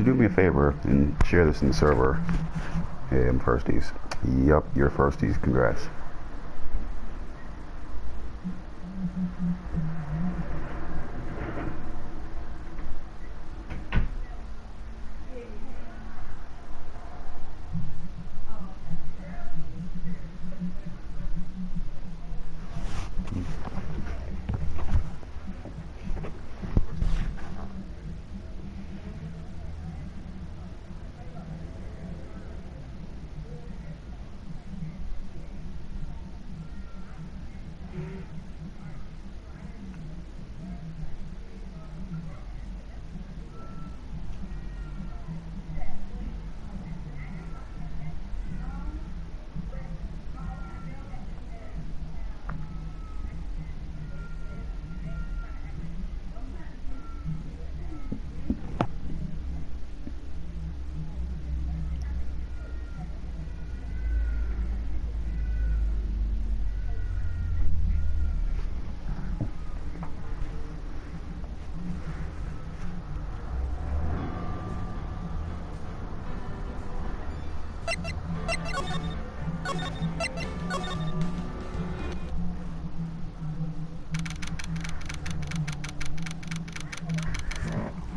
do me a favor and share this in the server? Hey, I'm firsties. Yup, you're firsties. Congrats.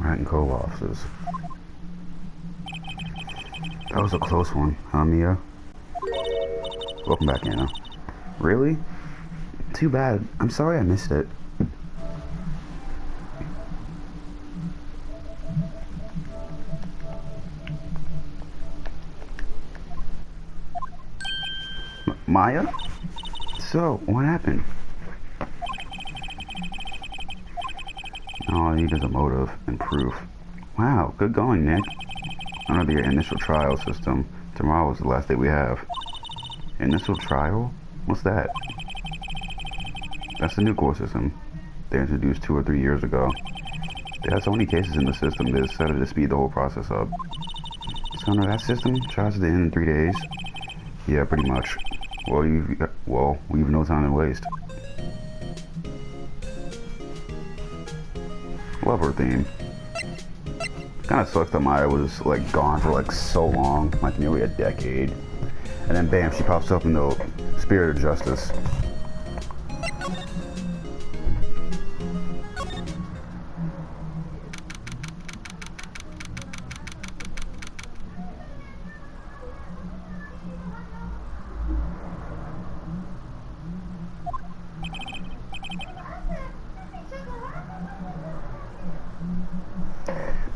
Rat and Cove offices. That was a close one, huh, Mia? Welcome back, Anna. Really? Too bad. I'm sorry I missed it. Maya? So, what happened? All I need is a motive and proof. Wow, good going, Nick. Under the initial trial system, tomorrow is the last day we have. Initial trial? What's that? That's the new core system they introduced 2 or 3 years ago. They had so many cases in the system, they decided to speed the whole process up. So under that system, trials to end in 3 days? Yeah, pretty much. Well, we've no time to waste. Love her theme. Kinda sucks that Maya was like gone for like so long, like nearly a decade. And then bam, she pops up in the Spirit of Justice.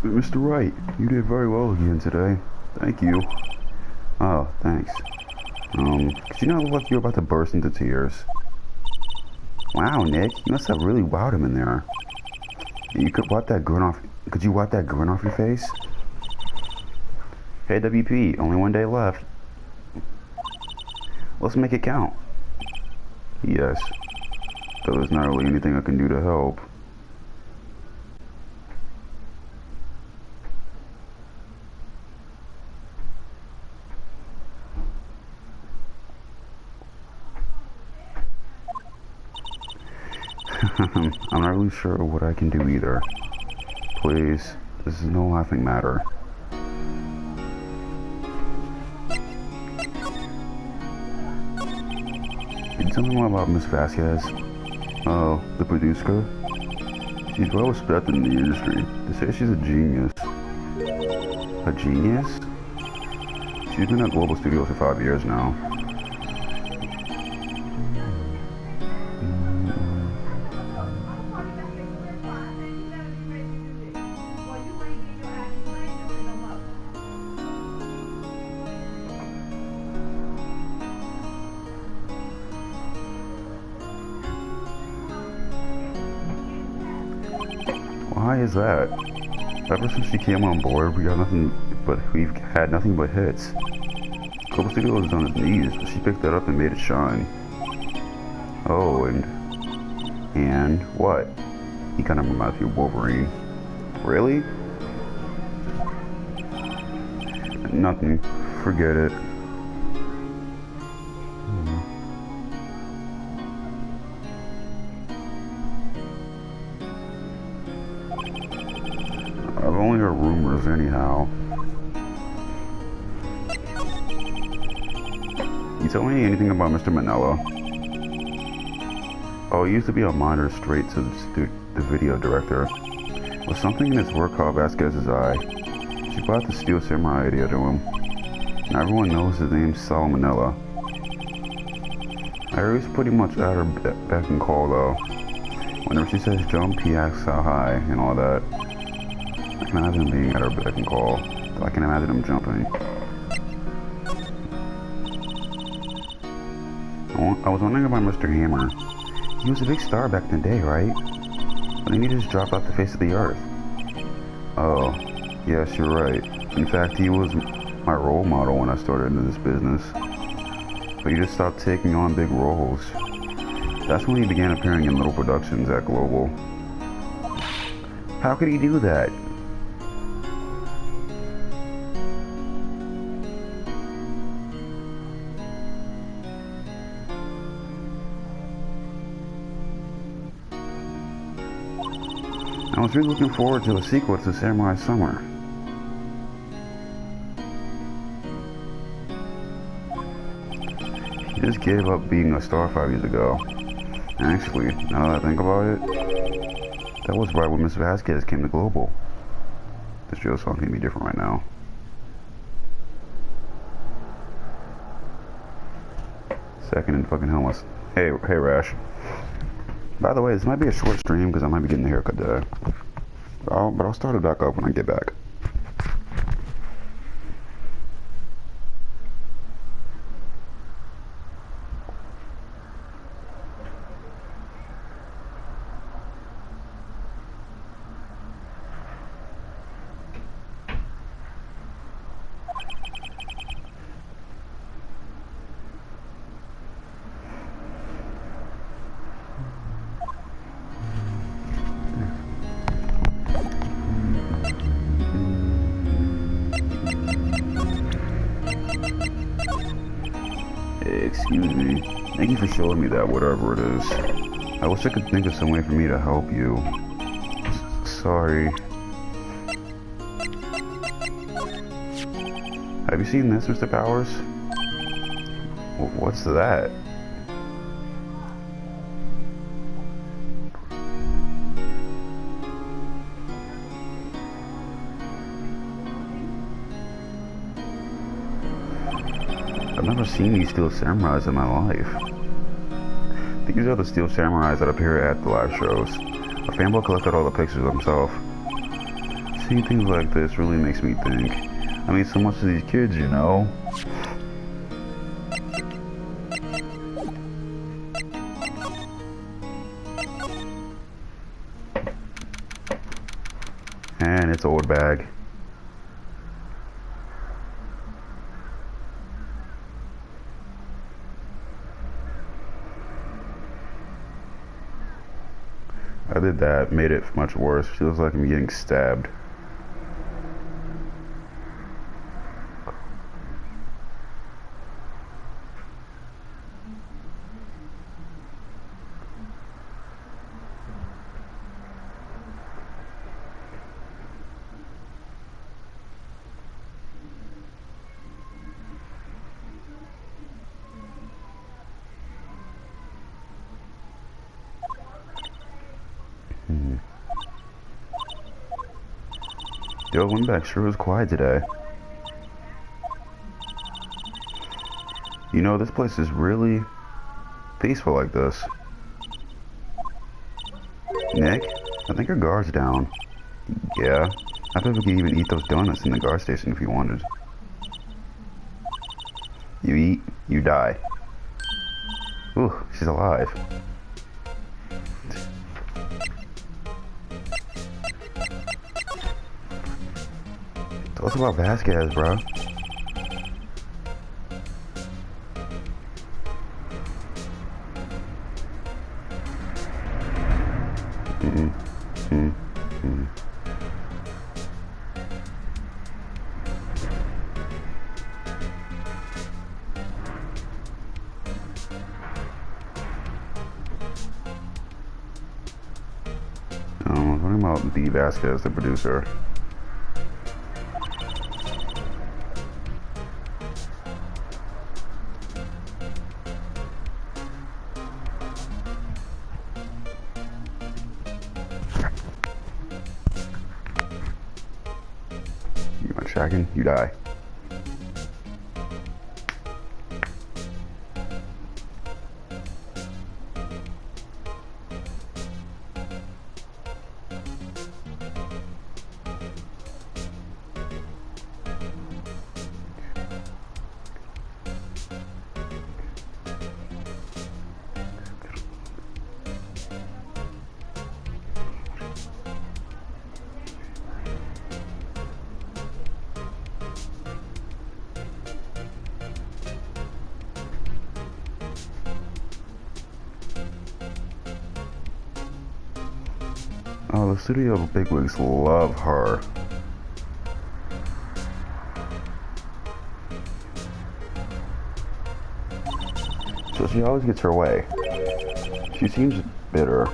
Mr. Wright, you did very well again today. Thank you. Oh, thanks. Could you not look like you're about to burst into tears? Wow, Nick, you must have really wowed him in there. You could wipe that grin off. Could you wipe that grin off your face? Hey, WP, only 1 day left. Let's make it count. Yes. Though there's not really anything I can do to help. I'm not really sure what I can do either. Please, this is no laughing matter. Can you tell me more about Miss Vasquez? Oh, the producer? She's well respected in the industry. They say she's a genius. A genius? She's been at Global Studios for 5 years now. Why is that? Ever since she came on board, we've had nothing but hits. Global Studios is on his knees, but she picked that up and made it shine. Oh, and what? He kind of reminds me of Wolverine. Really? Nothing. Forget it. I've only heard rumors powers anyhow? You tell me anything about Mr. Manila? Oh, he used to be a minor straight to the video director. With something in his work caught Vasquez's eye. She brought the Steel Samurai idea to him. Now everyone knows his name's Sal Manila. I always pretty much at her beck and call though. Whenever she says jump, he asks how high and all that. I can imagine him being at her beck and call. I can imagine him jumping. I was wondering about Mr. Hammer. He was a big star back in the day, right? But then he just dropped off the face of the earth. Oh, yes, you're right. In fact, he was my role model when I started into this business. But he just stopped taking on big roles. That's when he began appearing in little productions at Global. How could he do that? I was really looking forward to a sequel to Samurai Summer. He just gave up being a star 5 years ago. Actually, now that I think about it, that was right when Miss Vasquez came to Global. This drill song can be different right now. Second and fucking homeless. Hey Rash. By the way, this might be a short stream because I might be getting a haircut today. But I'll start it back up when I get back. Excuse me. Thank you for showing me that, whatever it is. I wish I could think of some way for me to help you. Sorry. Have you seen this, Mr. Powers? What's that? I've never seen these Steel Samurais in my life. These are the Steel Samurais that appear at the live shows. A fanboy collected all the pictures himself. Seeing things like this really makes me think. I mean, so much of these kids, you know? And it's old bag. I did that, made it much worse. Feels like I'm getting stabbed. Yo, Winback sure was quiet today. You know, this place is really peaceful like this. Nick, I think your guard's down. Yeah, I bet we could even eat those donuts in the guard station if you wanted. You eat, you die. Ooh, she's alive. Tell us about Vasquez, bro. I'm talking about the Vasquez, the producer. dragon, you die. Oh, the studio bigwigs love her. So she always gets her way. She seems bitter.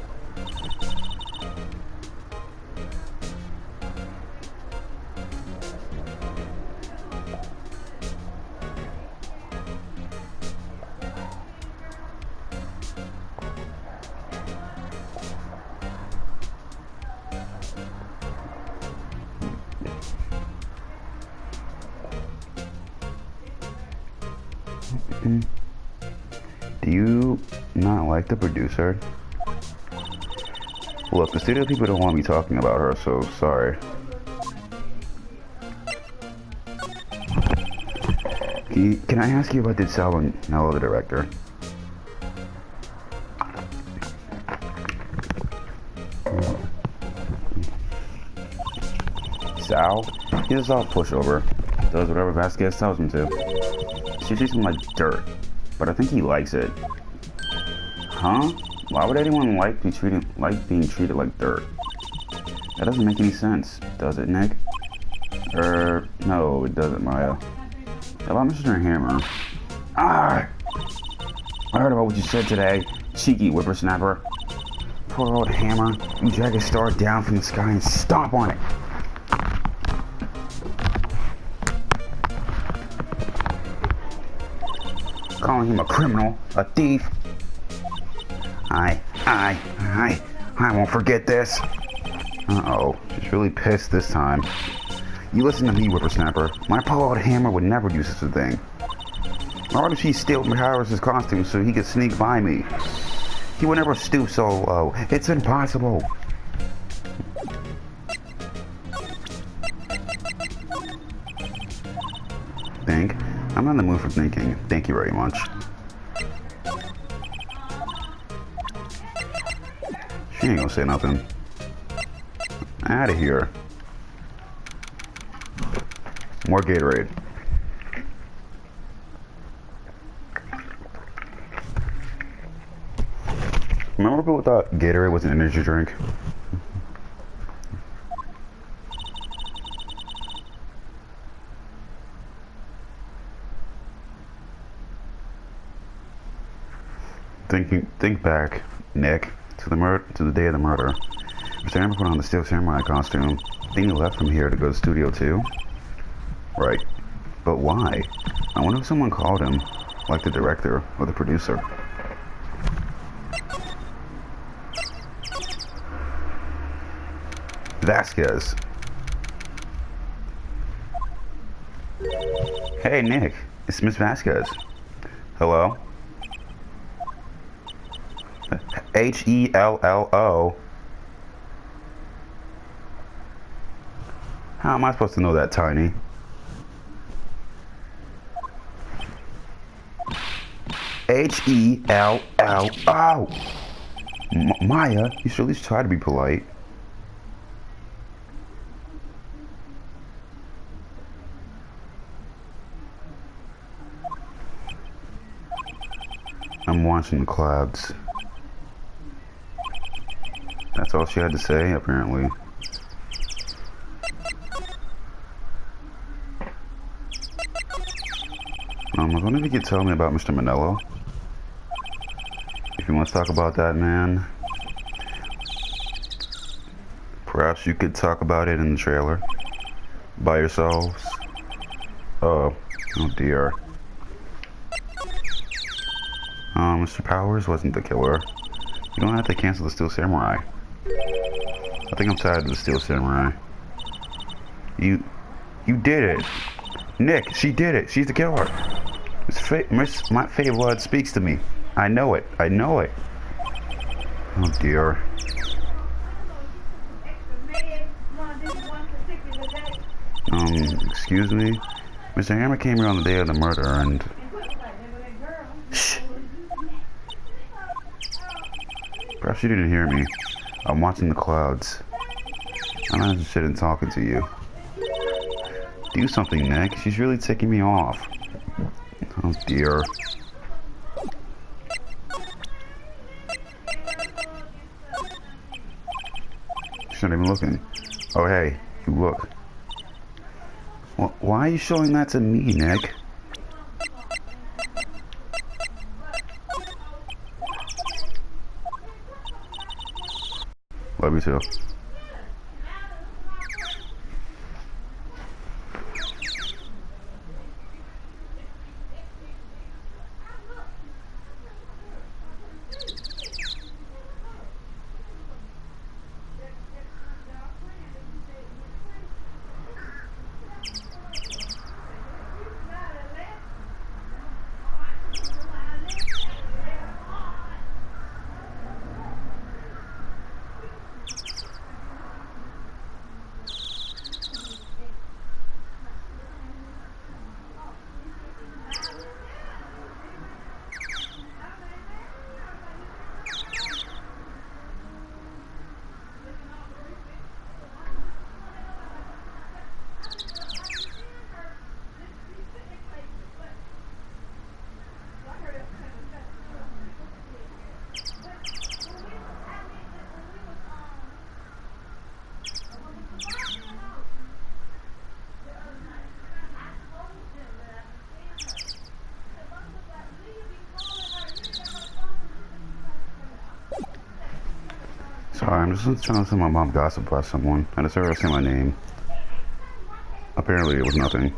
Do you not like the producer? Look, the studio people don't want me talking about her, so sorry. Can I ask you about did Salmonello, the director? Sal? He's a soft pushover. Does whatever Vasquez tells him to. She treats him like dirt, but I think he likes it. Huh? Why would anyone like being treated like dirt? That doesn't make any sense, does it, Nick? No, it doesn't, Maya. About Mr. Hammer. Ah! I heard about what you said today, cheeky whippersnapper. Poor old Hammer. You drag a star down from the sky and stomp on it. Calling him a criminal, a thief. I won't forget this. Uh-oh, she's really pissed this time. You listen to me, whippersnapper. My poor old Hammer would never do such a thing. Why would she steal Harris's costume so he could sneak by me? He would never stoop so low. It's impossible. Think? I'm not in the mood for thinking. Thank you very much. She ain't gonna say nothing. Out of here. More Gatorade. Remember people thought Gatorade was an energy drink? Think back, Nick, to the day of the murder. Mr. Hammer put on the Steel Samurai costume. Then he left from here to go to Studio 2. Right. But why? I wonder if someone called him, like the director or the producer. Vasquez. Hey, Nick. It's Miss Vasquez. Hello? Hello? How am I supposed to know that, Tiny? Hello? Maya, you should at least try to be polite. I'm watching the clouds. That's all she had to say, apparently. I was wondering if you could tell me about Mr. Manello. If you want to talk about that man, perhaps you could talk about it in the trailer by yourselves. Oh dear. Mr. Powers wasn't the killer. You don't have to cancel the Steel Samurai. I think I'm tired of the Steel Samurai. You did it. Nick, she did it. She's the killer. My favorite word speaks to me. I know it. I know it. Oh dear. Excuse me? Mr. Hammer came here on the day of the murder and... Shh. Perhaps you didn't hear me. I'm watching the clouds. I'm not interested in talking to you. Do something, Nick. She's really ticking me off. Oh dear. She's not even looking. Oh hey, you look. Well, why are you showing that to me, Nick? Love you too. Sorry, I'm just trying to listen to my mom gossip about someone. I just heard her say my name. Apparently it was nothing.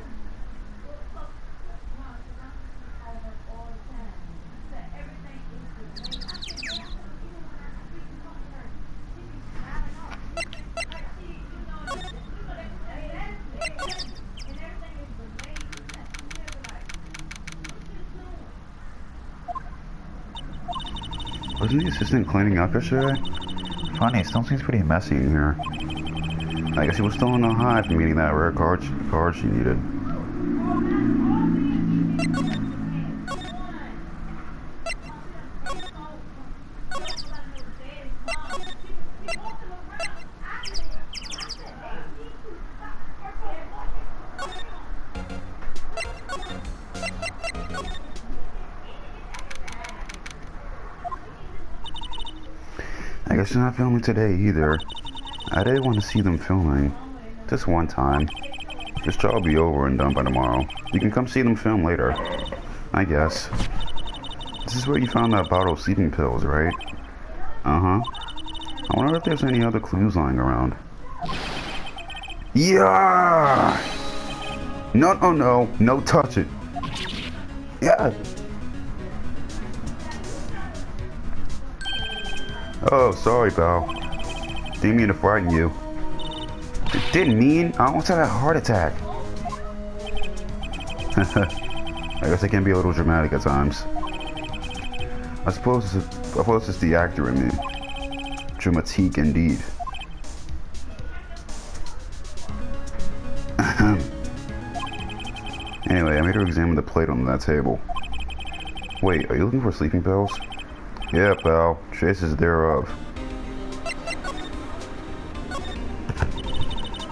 Wasn't the assistant cleaning up yesterday? Funny, it still seems pretty messy in here. I guess he was still in a high from meeting that rare card she needed. I guess they're not filming today either. I did want to see them filming. Just one time. This trial will be over and done by tomorrow. You can come see them film later. I guess. This is where you found that bottle of sleeping pills, right? Uh-huh. I wonder if there's any other clues lying around. Yeah! No, oh no. No, touch it. Yeah! Oh, sorry, pal. Didn't mean to frighten you. Didn't mean? I almost had a heart attack. I guess I can be a little dramatic at times. I suppose it's the actor in me. Dramatique indeed. Anyway, I made her examine the plate on that table. Wait, are you looking for sleeping pills? Yeah, pal. Traces thereof.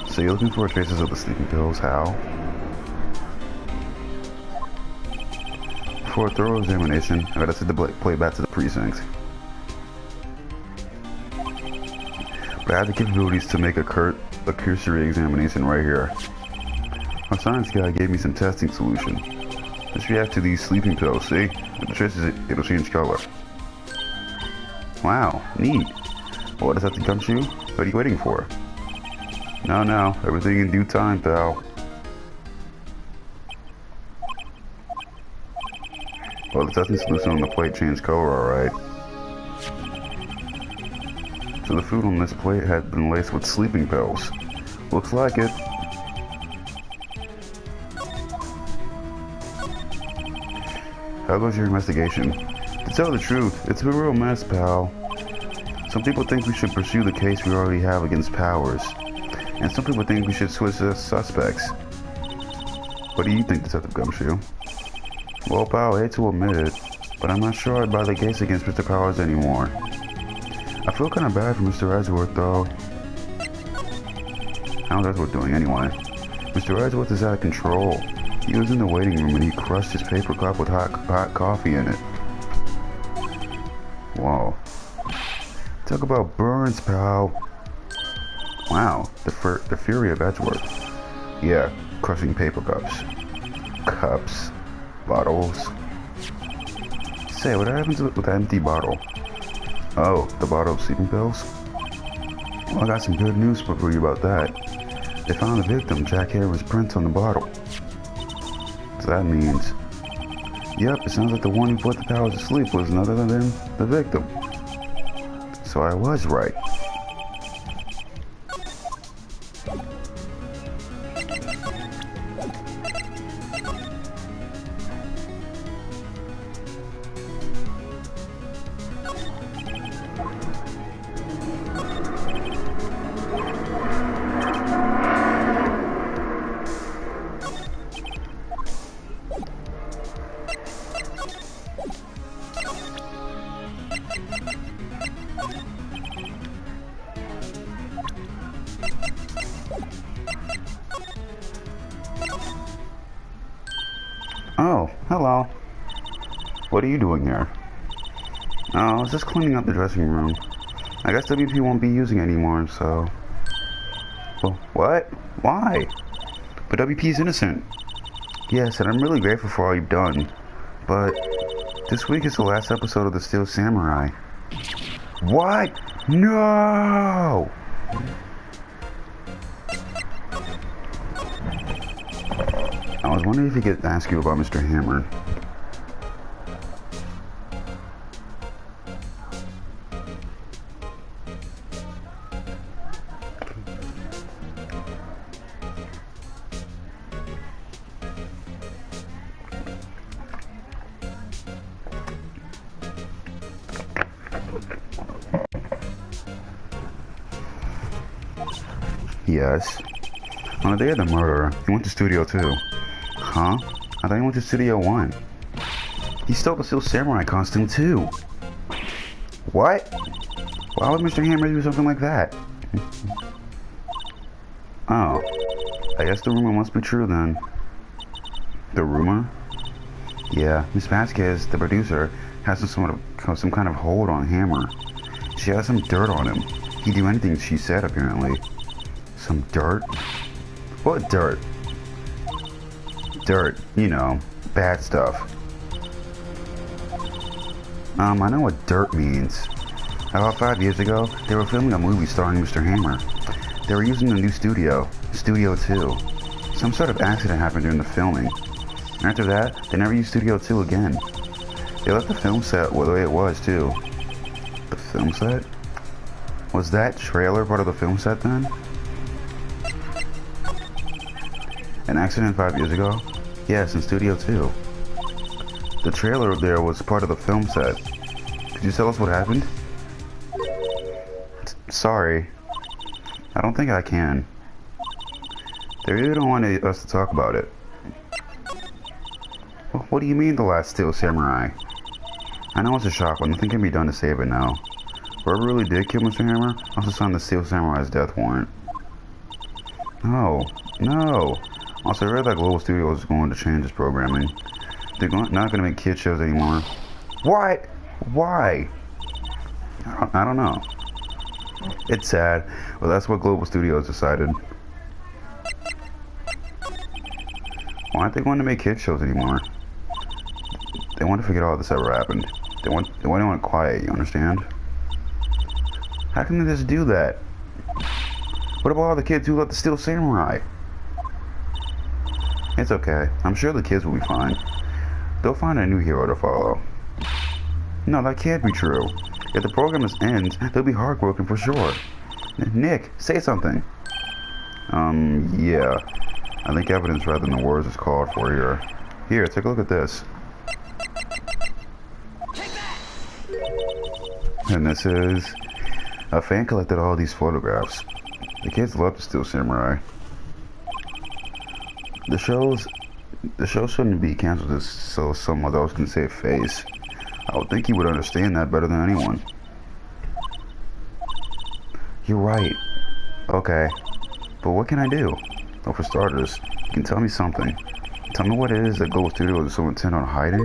So you're looking for traces of the sleeping pills, how? For a thorough examination, I gotta send the plate back to the precinct. But I have the capabilities to make a cursory examination right here. My science guy gave me some testing solution. Just react to these sleeping pills, see? With the traces, it'll change color. Wow, neat. Well, does that to come true? What are you waiting for? No, everything in due time, pal. Well, the testing solution on the plate changed color, alright. So the food on this plate had been laced with sleeping pills. Looks like it. How goes your investigation? To tell the truth, it's a real mess, pal. Some people think we should pursue the case we already have against Powers. And some people think we should switch the suspects. What do you think, Detective Gumshoe? Well, pal, I hate to admit it, but I'm not sure I'd buy the case against Mr. Powers anymore. I feel kind of bad for Mr. Edgeworth, though. How's Edgeworth doing anyway? Mr. Edgeworth is out of control. He was in the waiting room and he crushed his paper cup with hot coffee in it. Whoa. Talk about burns, pal. Wow, the fury of Edgeworth. Yeah, crushing paper cups. Cups. Bottles. Say, what happens with the empty bottle? Oh, the bottle of sleeping pills? Well, I got some good news for you about that. They found the victim, Jack Harris' print on the bottle. So that means... Yep, it sounds like the one who put the Powers to sleep was none other than the victim. So I was right. Oh, hello. What are you doing here? Oh, I was just cleaning up the dressing room. I guess WP won't be using it anymore, so... Well, what? Why? But WP's innocent. Yes, and I'm really grateful for all you've done. But... this week is the last episode of The Steel Samurai. What? No! I was wondering if he could ask you about Mr. Hammer. Yes. On the day of the murder, he went to Studio 2. Huh? I thought he went to Studio 1. He stole the Steel Samurai costume too. What? Why would Mr. Hammer do something like that? Oh. I guess the rumor must be true then. The rumor? Yeah, Miss Vasquez, the producer, has some kind of hold on Hammer. She has some dirt on him. He'd do anything she said, apparently. Some dirt? What dirt? Dirt, you know, bad stuff. I know what dirt means. About 5 years ago, they were filming a movie starring Mr. Hammer. They were using the new studio, Studio 2. Some sort of accident happened during the filming. After that, they never used Studio 2 again. They left the film set the way it was, too. The film set? Was that trailer part of the film set then? An accident 5 years ago? Yes, in Studio 2. The trailer there was part of the film set. Could you tell us what happened? Sorry. I don't think I can. They really don't want us to talk about it. What do you mean, the last Steel Samurai? I know it's a shock, but nothing can be done to save it now. Whoever really did kill Mr. Hammer also signed the Steel Samurai's death warrant. No. No. Also, I read that Global Studios is going to change its programming. They're not going to make kid shows anymore. What? Why? I don't know. It's sad, but that's what Global Studios decided. Why aren't they going to make kid shows anymore? They want to forget all this ever happened. They want it quiet, you understand? How can they just do that? What about all the kids who left the Steel Samurai? It's okay. I'm sure the kids will be fine. They'll find a new hero to follow. No, that can't be true. If the program ends, they'll be heartbroken for sure. Nick, say something. Yeah. I think evidence rather than words is called for here. Here, take a look at this. And this is... A fan collected all these photographs. The kids love to steal Samurai. The show shouldn't be canceled so some adults can save face. I would think he would understand that better than anyone. You're right. Okay. But what can I do? Well, for starters, you can tell me something. Tell me what it is that Global Studios is so intent on hiding.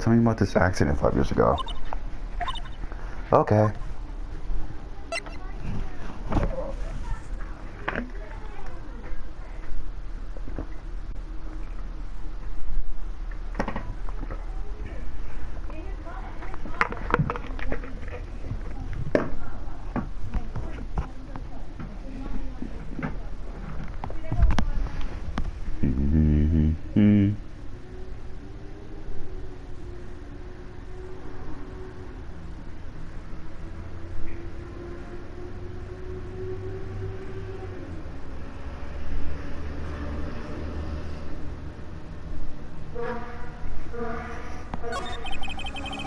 Tell me about this accident 5 years ago. Okay.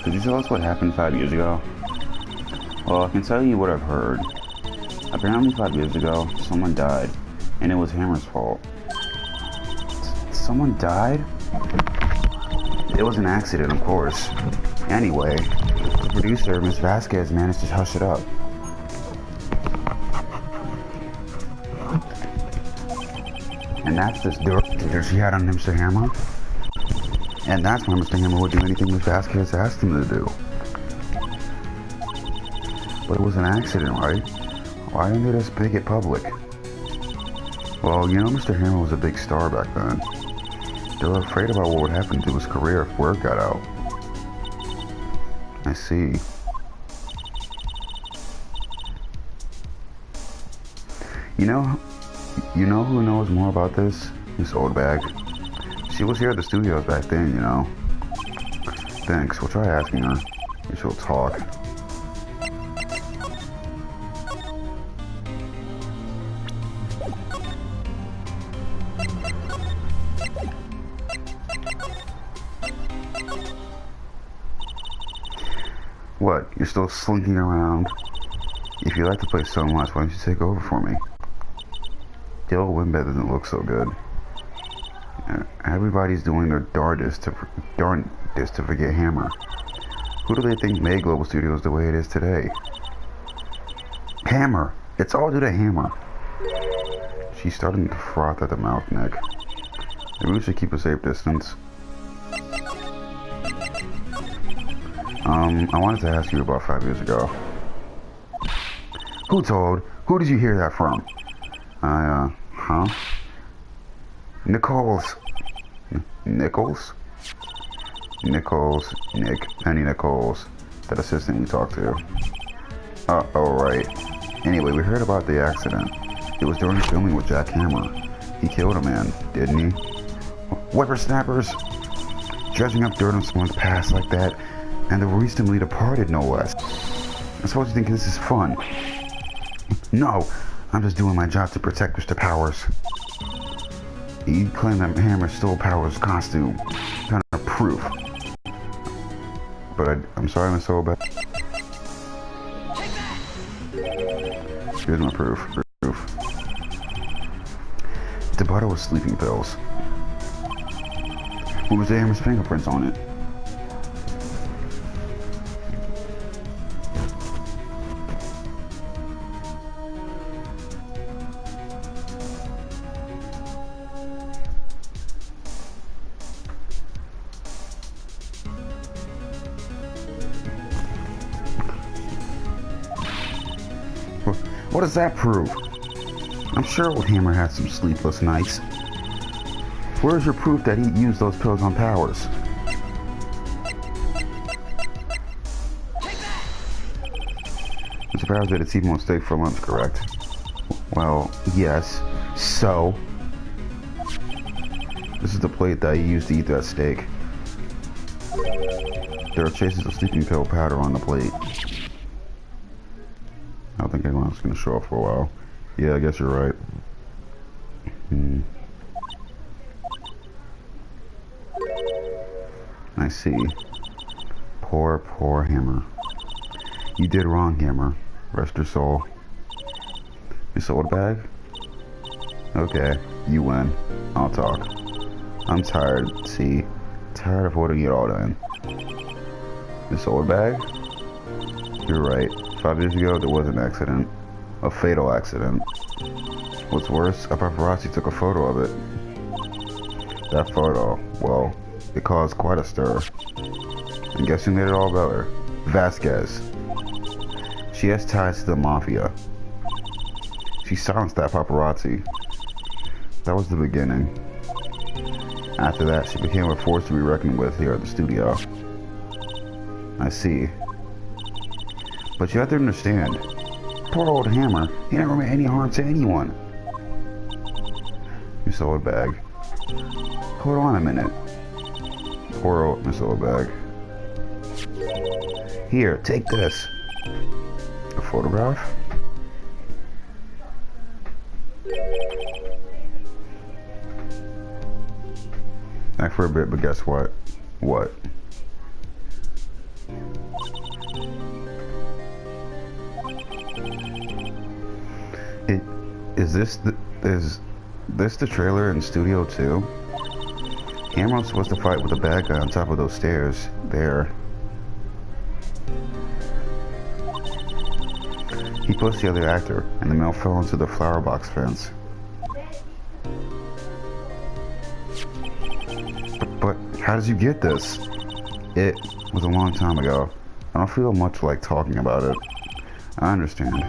Could you tell us what happened 5 years ago? Well, I can tell you what I've heard. Apparently 5 years ago, someone died, and it was Hammer's fault. Someone died? It was an accident, of course. Anyway, the producer, Miss Vasquez, managed to hush it up. And that's this dirt she had on Mr. Hammer? And that's why Mr. Hammer would do anything Miss Vasquez asked him to do. But it was an accident, right? Why didn't they just make it public? Well, you know Mr. Hammer was a big star back then. They were afraid about what would happen to his career if word got out. I see. You know who knows more about this? Miss Oldbag. She was here at the studios back then, you know. Thanks, we'll try asking her. Maybe she'll talk. What, you're still slinking around? If you like to play so much, why don't you take over for me? The old windbed doesn't look so good. Everybody's doing their darndest to forget Hammer. Who do they think made Global Studios the way it is today? Hammer! It's all due to Hammer. She's starting to froth at the mouth, Nick. Maybe we should keep a safe distance. I wanted to ask you about 5 years ago. Who told? Who did you hear that from? Huh? Nichols. Nichols? Nichols, Nick, Penny Nichols, that assistant we talked to. Oh, right. Anyway, we heard about the accident. It was during filming with Jack Hammer. He killed a man, didn't he? Whippersnappers? Dredging up dirt on someone's past like that, and the recently departed, no less. I suppose you think this is fun. No, I'm just doing my job to protect Mr. Powers. He claimed that Hammer stole Powers' costume. Kind of proof. But I'm sorry, Miss Oldbag. Here's my proof. The bottle was sleeping pills. What was the Hammer's fingerprints on it? What does that prove? I'm sure old Hammer had some sleepless nights. Where's your proof that he used those pills on Powers? Mr. Powers ate a T-bone steak for lunch, correct? Well, yes. So? This is the plate that he used to eat that steak. There are traces of sleeping pill powder on the plate. I don't think anyone's going to show up for a while. Yeah, I guess you're right. I see. Poor Hammer. You did wrong, Hammer. Rest your soul. You sold a bag? Okay, you win. I'll talk. I'm tired, see? Tired of holding it all in. You sold a bag? You're right. 5 years ago, there was an accident. A fatal accident. What's worse, a paparazzi took a photo of it. That photo, well, it caused quite a stir. And guess who made it all better? Vasquez. She has ties to the mafia. She silenced that paparazzi. That was the beginning. After that, she became a force to be reckoned with here at the studio. I see. But you have to understand, poor old Hammer, he never meant any harm to anyone. You sold a bag. Hold on a minute. Poor old Miss Oldbag. Here, take this. A photograph? Back for a bit, but guess what? What? Is this the trailer in Studio 2? Hammer was supposed to fight with the bad guy on top of those stairs. There. He pushed the other actor, and the male fell into the flower box fence. But how did you get this? It was a long time ago. I don't feel much like talking about it. I understand.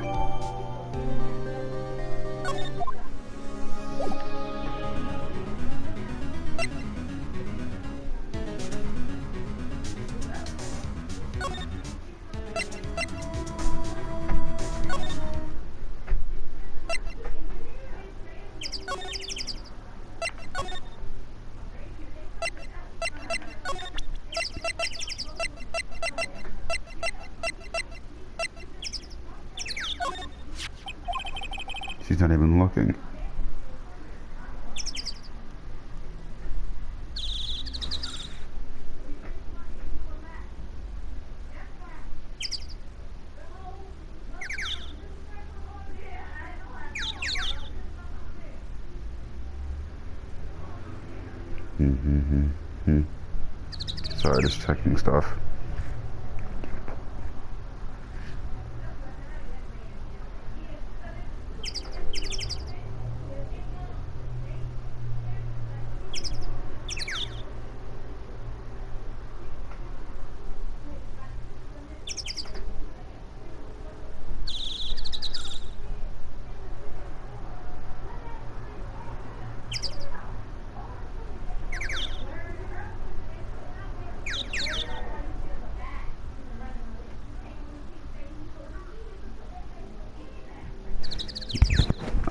She's not even looking. Sorry, just checking stuff.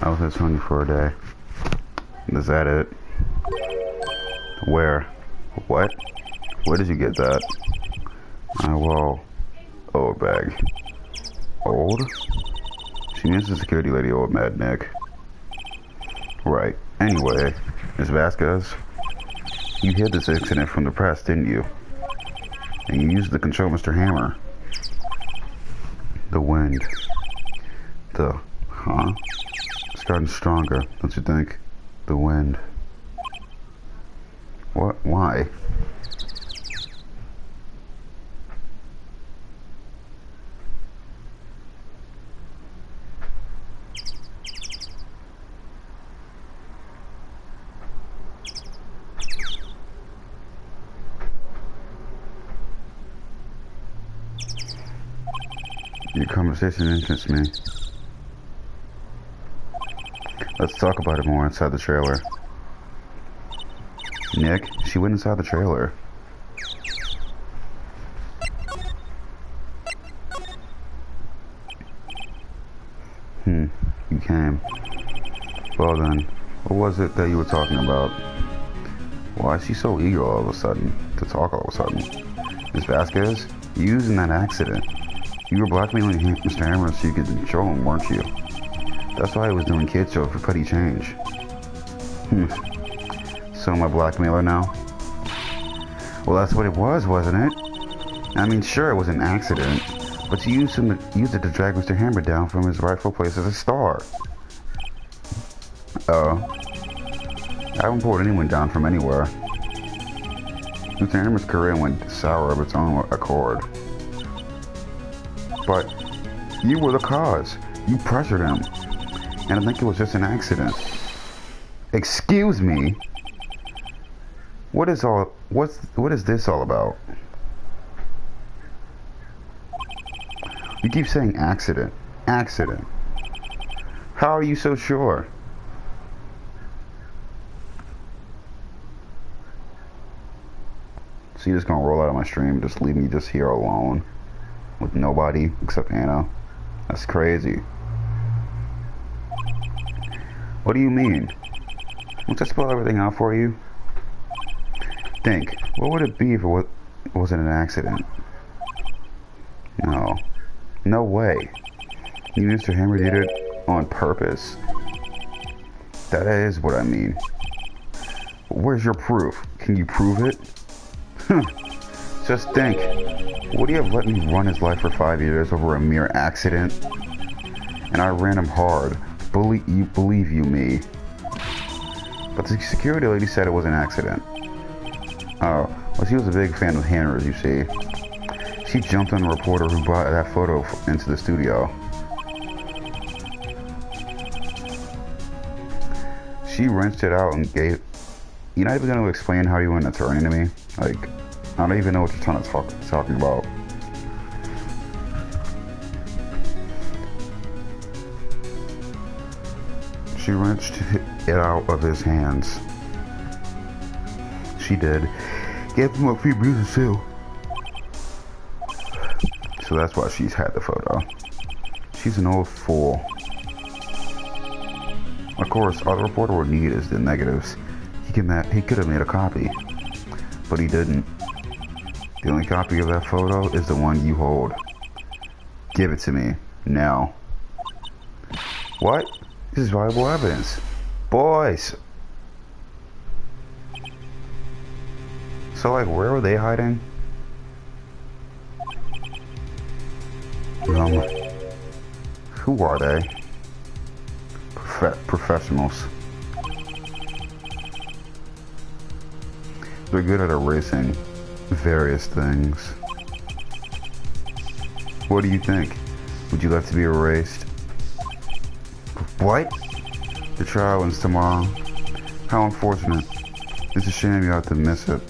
I was at Sony for a day. Is that it? Where? What? Where did you get that? Well, old bag. Old? She means the security lady, old Mad Nick. Right. Anyway, Miss Vasquez, you hid this incident from the press, didn't you? And you used it to control Mr. Hammer. The wind. Huh? It's gotten stronger, don't you think? The wind. What? Why? Your conversation interests me. Let's talk about it more inside the trailer. Nick, she went inside the trailer. You came. Well then, what was it that you were talking about? Why is she so eager all of a sudden, to talk all of a sudden? Miss Vasquez, you was in that accident. You were blackmailing Mr. Hammer so you could control him, weren't you? That's why I was doing kid show for petty change. So I'm a blackmailer now? Well, that's what it was, wasn't it? I mean, sure, it was an accident, But you used it to drag Mr. Hammer down from his rightful place as a star. I haven't pulled anyone down from anywhere. Mr. Hammer's career went sour of its own accord. But you were the cause. You pressured him. And I think it was just an accident. Excuse me? What is this all about? You keep saying accident. Accident. How are you so sure? So you're just gonna roll out of my stream and just leave me just here alone with nobody except Anna? That's crazy. What do you mean? Won't I spell everything out for you? Think, what would it be if it wasn't an accident? No. No way. You, Mr. Hammer, did it on purpose. That is what I mean. Where's your proof? Can you prove it? Just think. Would he have let me run his life for 5 years over a mere accident? And I ran him hard. Believe you me. But the security lady said it was an accident. Oh, well, she was a big fan of Hannah's, you see. She jumped on the reporter who brought that photo into the studio. She wrenched it out and gave... You're not even going to explain how you were an attorney to me? Like, I don't even know what you're trying to talking about. She wrenched it out of his hands. She did. Gave him a few bruises too. So that's why she's had the photo. She's an old fool. Of course, all the reporter would need is the negatives. He could have made a copy, but he didn't. The only copy of that photo is the one you hold. Give it to me, now. What? This is valuable evidence. Boys! So, like, where were they hiding? Who are they? Professionals. They're good at erasing various things. What do you think? Would you like to be erased? What? The trial ends tomorrow. How unfortunate. It's a shame you have to miss it.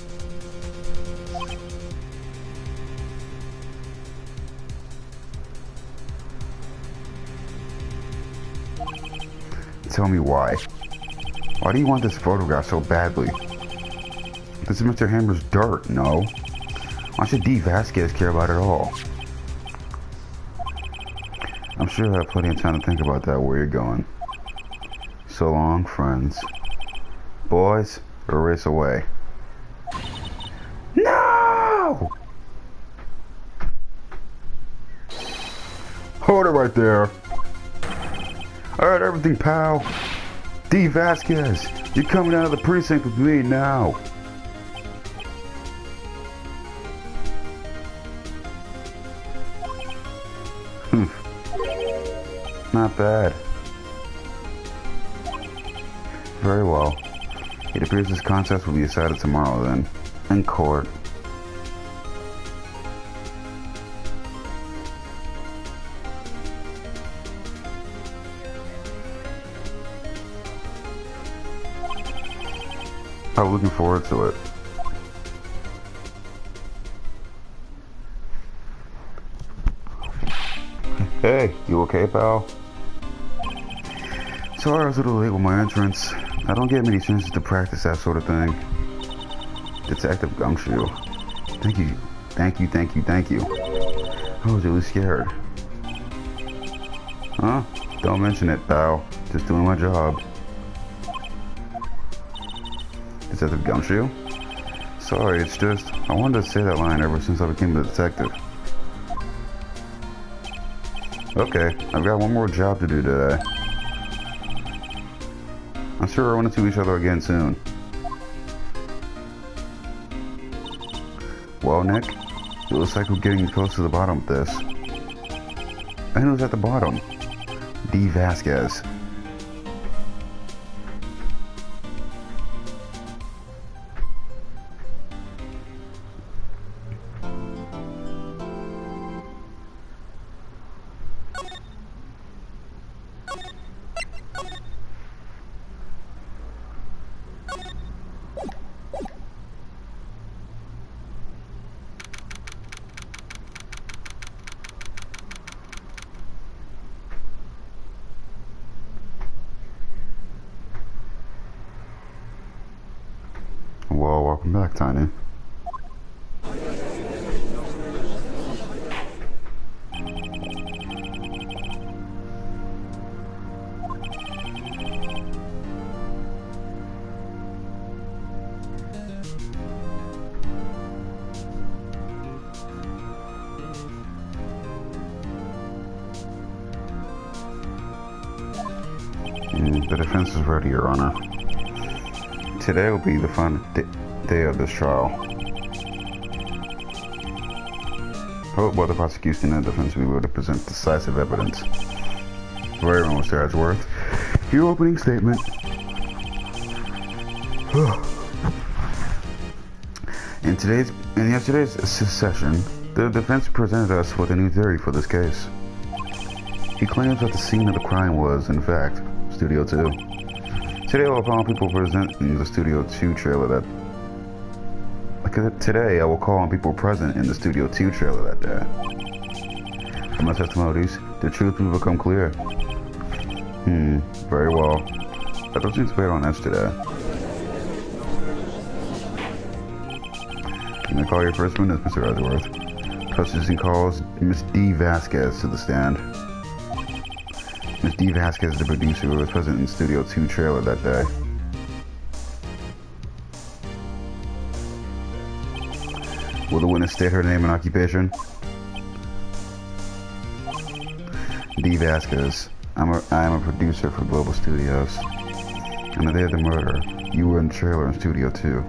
Tell me why. Why do you want this photograph so badly? This is Mr. Hammer's dirt, no? Why should D. Vasquez care about it all? I'm sure I have plenty of time to think about that, where you're going. So long, friends. Boys, erase away. No! Hold it right there. I heard everything, pal. D. Vasquez, you're coming out of the precinct with me now. Not bad. Very well. It appears this contest will be decided tomorrow then. In court. I'm looking forward to it. Hey, you okay, pal? Sorry I was a little late with my entrance. I don't get many chances to practice that sort of thing. Detective Gumshoe. Thank you. I was really scared. Huh? Don't mention it, pal. Just doing my job. Detective Gumshoe? Sorry, it's just, I wanted to say that line ever since I became a detective. Okay, I've got one more job to do today. I'm sure we'll run into each other again soon. Well, Nick, it looks like we're getting close to the bottom of this. And who's at the bottom? D. Vasquez. Well, welcome back, Tiny. The defense is ready, Your Honor. Today will be the final day of this trial. Both the prosecution and defense will be able to present decisive evidence. Very well, Mr. Edgeworth. Your opening statement. In yesterday's session, the defense presented us with a new theory for this case. He claims that the scene of the crime was, in fact, Studio 2. Today I will call on people present in the Studio 2 trailer Today I will call on people present in the Studio 2 trailer that day. From my testimonies, the truth will become clear. Very well. I don't seem to wait on edge today. You may call your first witness, Mr. Edgeworth. Prosecution calls Miss D. Vasquez to the stand. Miss D. Vasquez is the producer who was present in Studio 2 trailer that day. Will the witness state her name and occupation? D. Vasquez. I am a producer for Global Studios. On the day of the murder, you were in the trailer in Studio 2.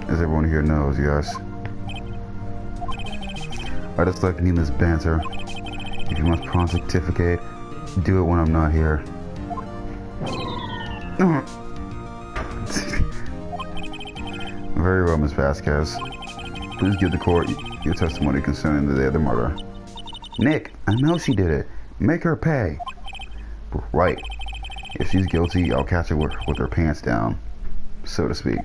As everyone here knows, yes. I just like needless banter. If you must pontificate, do it when I'm not here. Very well, Miss Vasquez. Please give the court your testimony concerning the day of the murder. Nick, I know she did it. Make her pay. Right. If she's guilty, I'll catch her with her pants down, so to speak.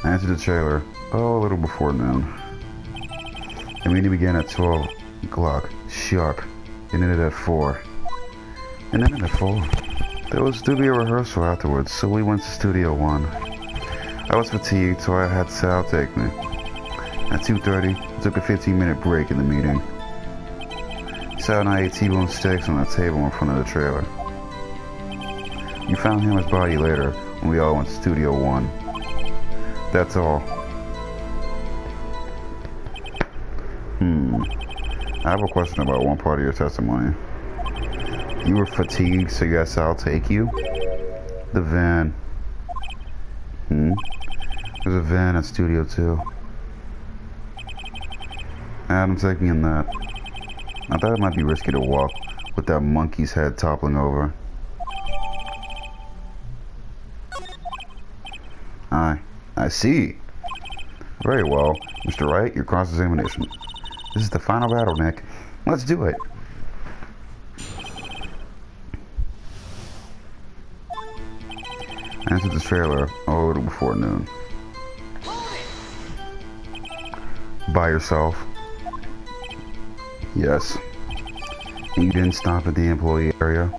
I entered the trailer, a little before noon. The meeting began at 12 o'clock, sharp, and ended at 4. There was to be a rehearsal afterwards, so we went to Studio 1. I was fatigued, so I had Sal take me. At 2:30, we took a 15-minute break in the meeting. Sal and I ate T-bone steaks on a table in front of the trailer. You found Hammer's body later, when we all went to Studio 1. That's all. I have a question about one part of your testimony. You were fatigued, so yes, I'll take you? The van. There's a van at Studio 2. I'm taking in that. I thought it might be risky to walk with that monkey's head toppling over. I see. Very well. Mr. Wright, your cross-examination. This is the final battle, Nick. Let's do it. I entered the trailer a little before noon. By yourself? Yes. And you didn't stop at the employee area?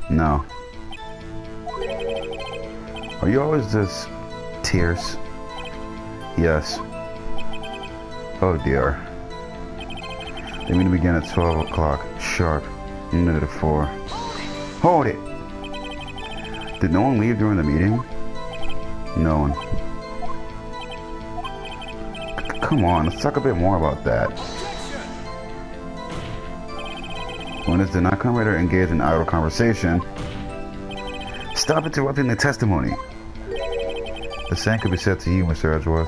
No. Are you always this tears? Yes. Oh dear. The meeting began at 12 o'clock, sharp, and ended at 4. Hold it! Did no one leave during the meeting? No one. Come on, let's talk a bit more about that. Witness did not come here to engage in idle conversation. Stop interrupting the testimony. The same could be said to you, Mr. Edgeworth.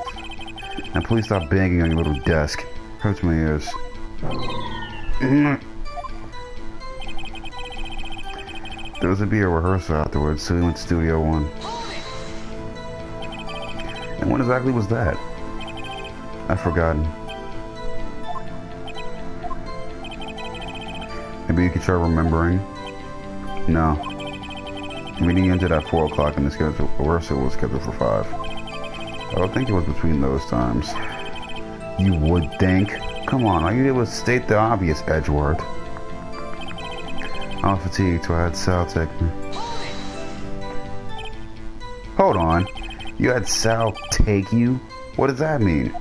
And please stop banging on your little desk. Hurts my ears. There was to be a rehearsal afterwards, so we went to Studio One. And when exactly was that? I've forgotten. Maybe you could try remembering? No. The meeting ended at 4 o'clock and the rehearsal was scheduled for 5. I don't think it was between those times. You would think? Come on, all you did was state the obvious, Edgeworth. I'm fatigued, so I had Sal take me. Hold on. You had Sal take you? What does that mean?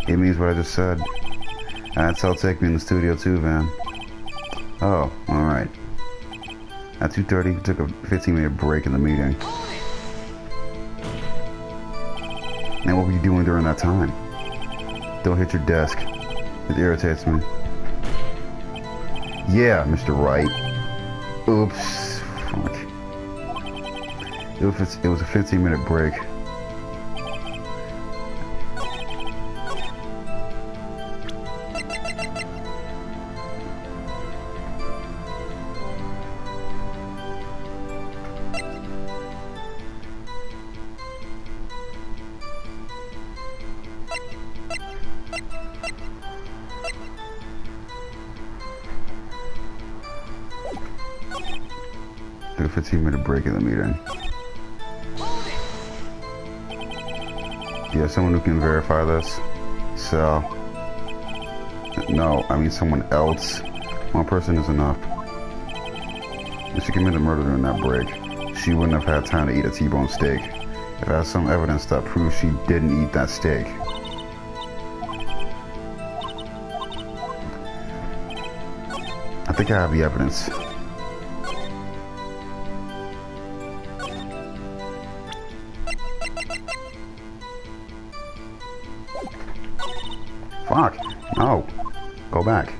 It means what I just said. I had Sal take me in the Studio 2 van. Oh, alright. At 2:30, we took a 15-minute break in the meeting. And what were you doing during that time? Don't hit your desk. It irritates me. Yeah, Mr. Wright. Oops. Fuck. It was a 15-minute break. Took a 15-minute break in the meeting. Yeah, someone who can verify this. So, no, I mean someone else. One person is enough. If she committed murder during that break, she wouldn't have had time to eat a T-bone steak. If I have some evidence that proves she didn't eat that steak. I think I have the evidence. Fuck. No. Go back.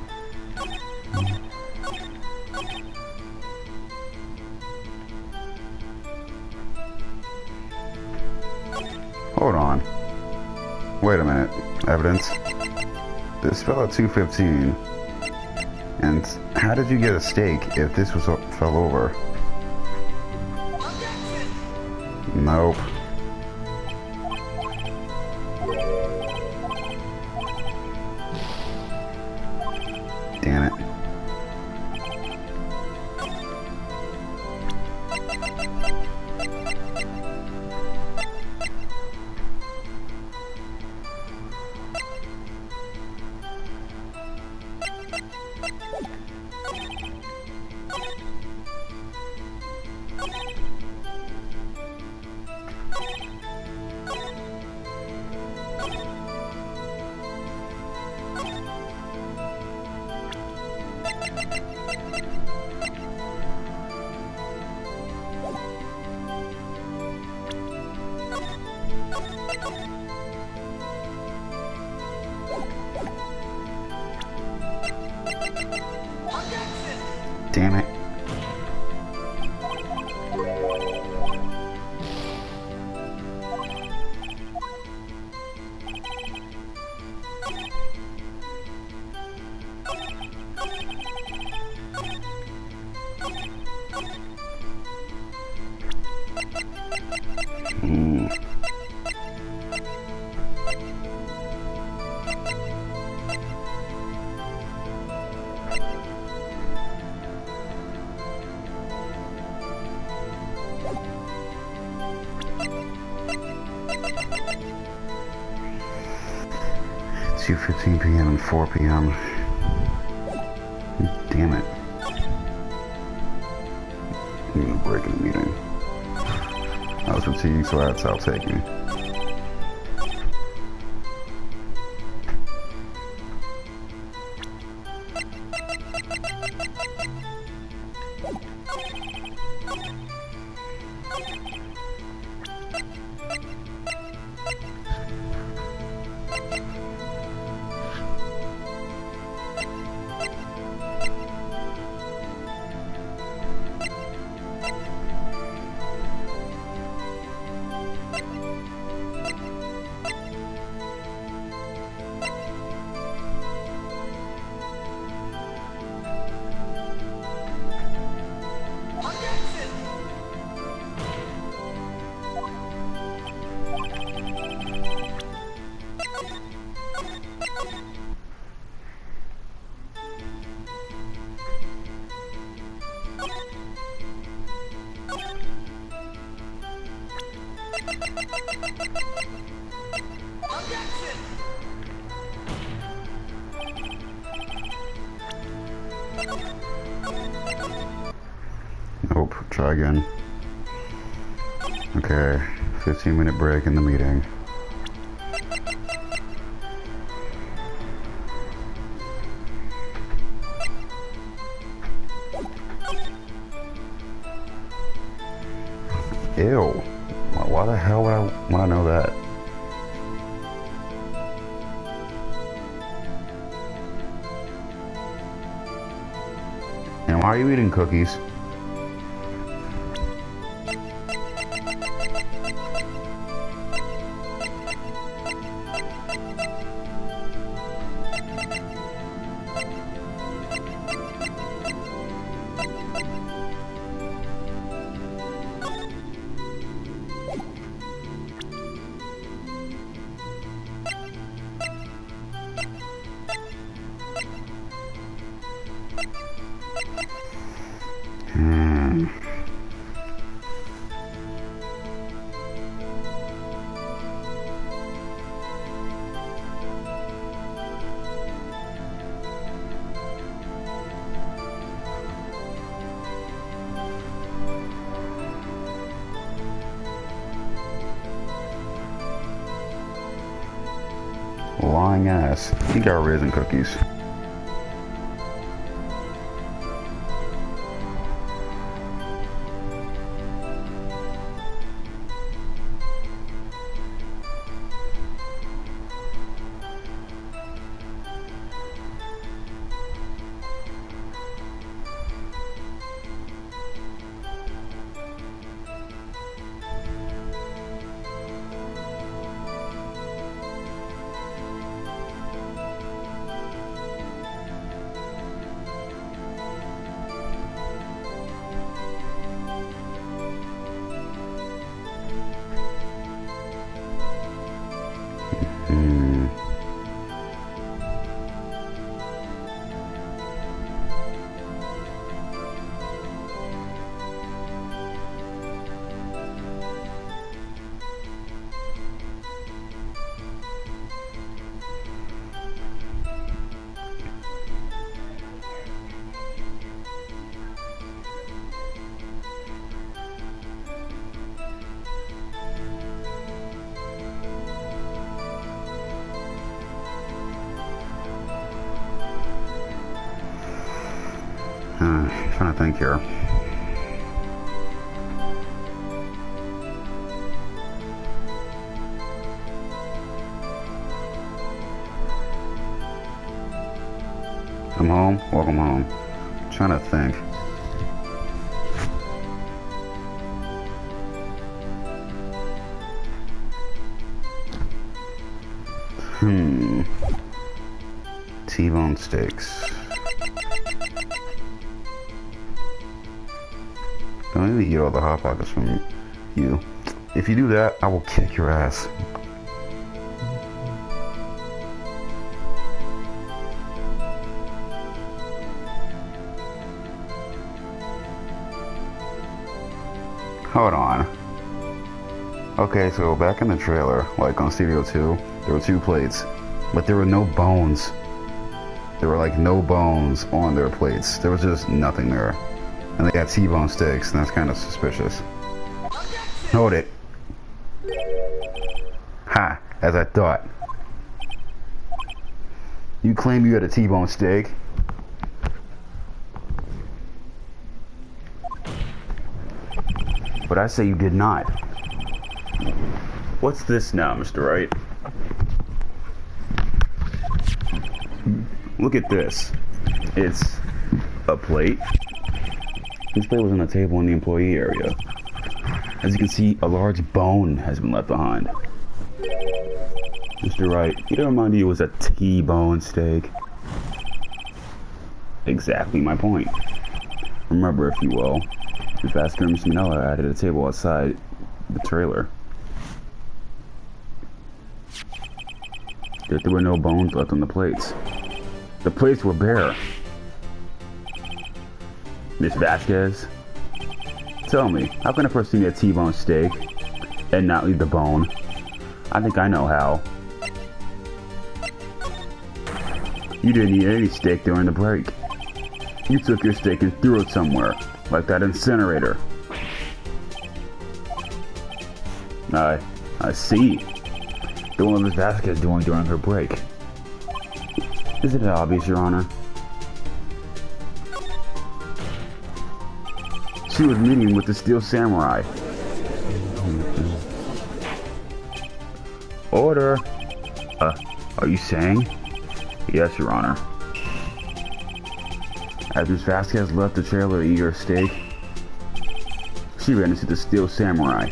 Hold on. Wait a minute. Evidence. This fell at 2:15. And how did you get a steak if this was fell over? Nope. Damn it. Damn it. Two 2:15 p.m. and 4 p.m. Damn it. I'm gonna break in the meeting. I was fatigued, so I had Sal take me. Nope. Try again. Okay. 15-minute break in the meeting. Ew. Why the hell would I want to know that? And why are you eating cookies? Lying ass. He got raisin cookies. Trying to think here. I'm home. Welcome home. Trying to think. T-bone steaks. Don't even eat all the Hot Pockets from you. If you do that, I will kick your ass. Hold on. Okay, so back in the trailer, like on Studio 2, there were 2 plates, but there were no bones. There were like no bones on their plates. There was just nothing there. And they got T-bone steaks, and that's kind of suspicious. Hold it. Ha, as I thought. You claim you had a T-bone steak? But I say you did not. What's this now, Mr. Wright? Look at this. It's a plate. This plate was on the table in the employee area. As you can see, a large bone has been left behind. Mr. Wright, did I remind you it was a T-bone steak? Exactly my point. Remember, if you will, the fast cream Manila added a table outside the trailer. Yet there were no bones left on the plates. The plates were bare. Miss Vasquez, tell me, how can a person eat a T-bone steak and not leave the bone? I think I know how. You didn't eat any steak during the break. You took your stick and threw it somewhere, like that incinerator. I see. The one Ms. Vasquez doing during her break. Isn't it obvious, Your Honor? She was meeting with the Steel Samurai. Order! Are you saying? Yes, Your Honor. As Ms. Vasquez left the trailer to eat her steak, she ran into the Steel Samurai.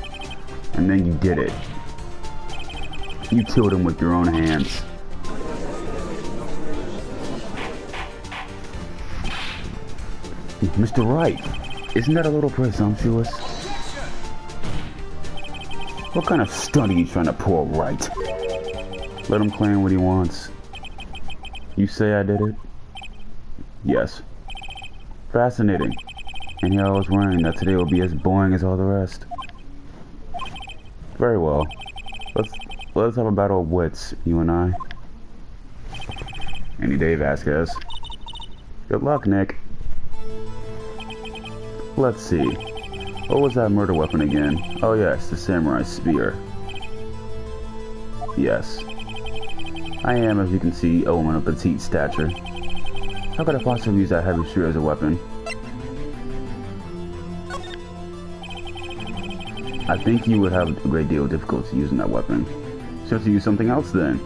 And then you did it. You killed him with your own hands. Mr. Wright, isn't that a little presumptuous? What kind of stunt are you trying to pull, Wright? Let him claim what he wants. You say I did it? Yes. Fascinating. And here I was worrying that today will be as boring as all the rest. Very well. Let's have a battle of wits, you and I. Any day, Vasquez. Good luck, Nick. Let's see. What was that murder weapon again? Oh yes, the samurai spear. Yes. I am, as you can see, a woman of petite stature. How could I possibly use that heavy spear as a weapon? I think you would have a great deal of difficulty using that weapon. So to use something else then.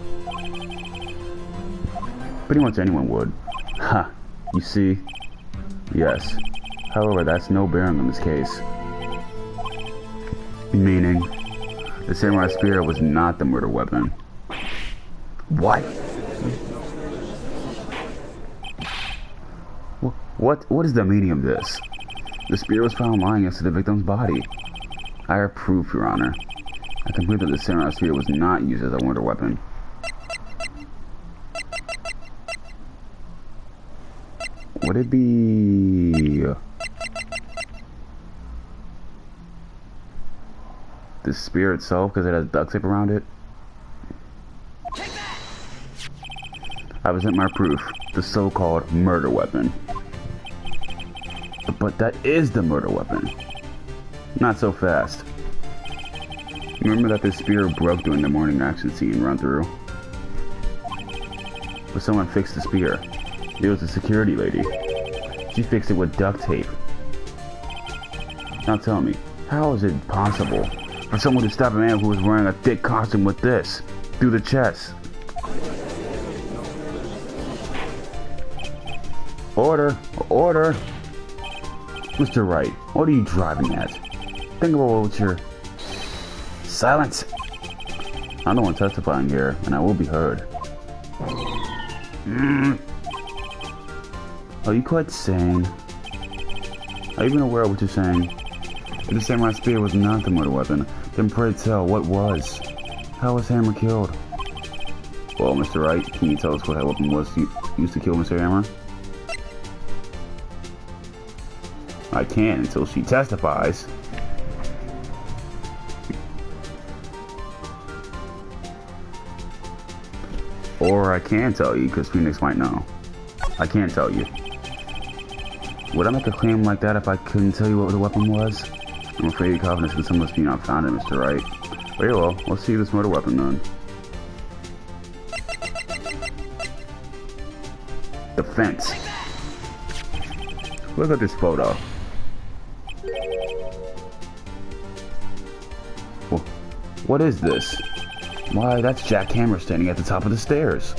Pretty much anyone would. Ha! You see? Yes. However, that's no bearing on this case. Meaning, the samurai spear was not the murder weapon. What? What is the meaning of this? The spear was found lying next to the victim's body. I have proof, Your Honor. I can prove that the samurai spear was not used as a murder weapon. Would it be the spear itself because it has duct tape around it? I present my proof, the so-called murder weapon. But that is the murder weapon. Not so fast. Remember that this spear broke during the morning action scene run through? But someone fixed the spear. It was a security lady. She fixed it with duct tape. Now tell me, how is it possible for someone to stop a man who was wearing a thick costume with this through the chest? Order! Order! Mr. Wright, what are you driving at? Think about what you're... Silence! I'm the one testifying here, and I will be heard. Are you quite sane? Are you even aware of what you're saying? If the samurai spear was not the murder weapon, then pray tell, what was? How was Hammer killed? Well, Mr. Wright, can you tell us what that weapon was used to kill Mr. Hammer? I can't until she testifies. Or I can tell you, because Phoenix might know. I can't tell you. Would I make a claim like that if I couldn't tell you what the weapon was? I'm afraid your confidence in some must be not founded, Mr. Wright. Very well, let's see this murder weapon then. The fence. Look at this photo. What is this? Why, that's Jack Hammer standing at the top of the stairs.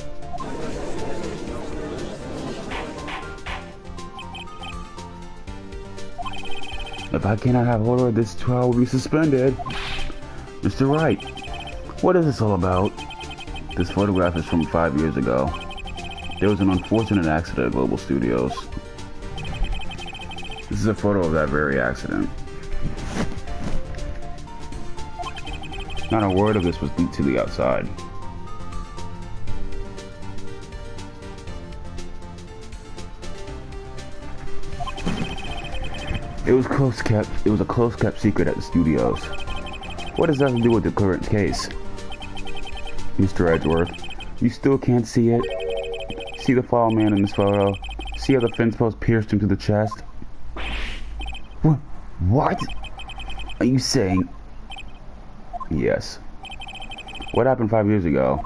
If I cannot have order, this trial will be suspended. Mr. Wright, what is this all about? This photograph is from 5 years ago. There was an unfortunate accident at Global Studios. This is a photo of that very accident. Not a word of this was leaked to the outside. It was a close kept secret at the studios. What does that have to do with the current case? Mr. Edgeworth, you still can't see it? See the fall man in this photo? See how the fence post pierced him to the chest? What? Are you saying? Yes. What happened 5 years ago?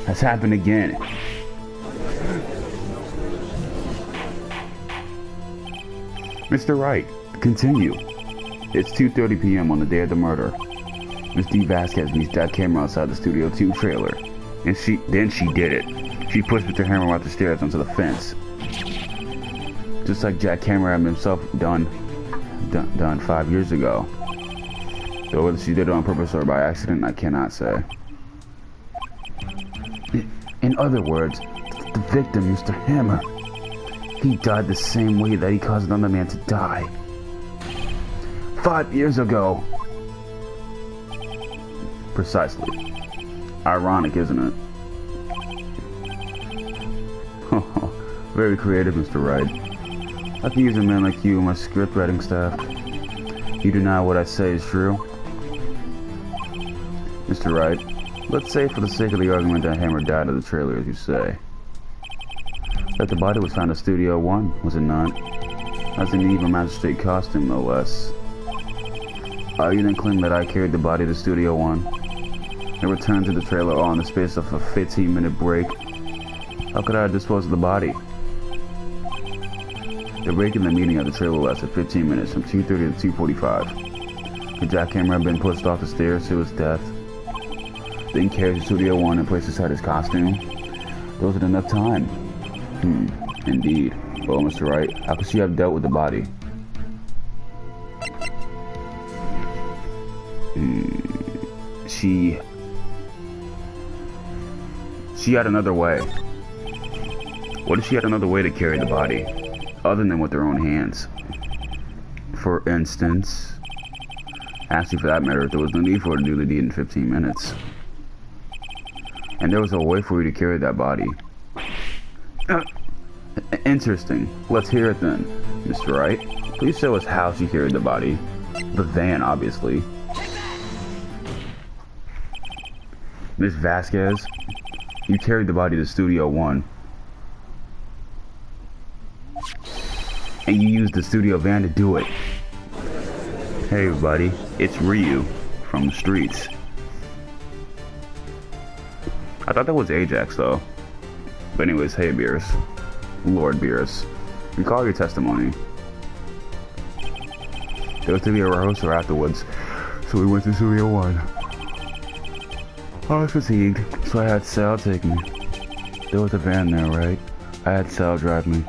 Has happened again. Mr. Wright, continue. It's 2:30 p.m. on the day of the murder. Miss D. Vasquez meets Jack Cameron outside the Studio 2 trailer. And she did it. She pushed Mr. Hammer out the stairs onto the fence. Just like Jack Cameron himself done 5 years ago. Though whether she did it on purpose or by accident, I cannot say. In other words, the victim, Mr. Hammer, he died the same way that he caused another man to die. 5 years ago. Precisely. Ironic, isn't it? Very creative, Mr. Wright. I can use a man like you in my script writing staff. You deny what I say is true? Mr. Wright, let's say for the sake of the argument that Hammer died of the trailer, as you say. That the body was found at Studio 1, was it not? As an evil magistrate costume, no less. Are you then claiming that I carried the body to Studio 1 and returned to the trailer all in the space of a 15-minute break? How could I have disposed of the body? The break in the meeting at the trailer lasted 15 minutes, from 2:30 to 2:45. Could Jack Hammer have been pushed off the stairs to his death, then carried to Studio 1 and placed aside his costume? There wasn't enough time. Indeed. Well, Mr. Wright, how could she have dealt with the body? She had another way. What if she had another way to carry the body, other than with her own hands? For instance, actually for that matter, there was no need for her to do the deed in 15 minutes. And there was a way for you to carry that body. Interesting. Let's hear it then, Mr. Wright. Please show us how she carried the body. The van, obviously. Miss Vasquez, you carried the body to Studio 1. And you used the studio van to do it. Hey everybody, it's Ryu from the streets. I thought that was Ajax though. But anyways, hey Beerus. Lord Beerus. Recall your testimony. There was to be a rehearsal afterwards, so we went to Studio 1. I was fatigued, so I had Sal take me. There was a van there, right? I had Sal drive me.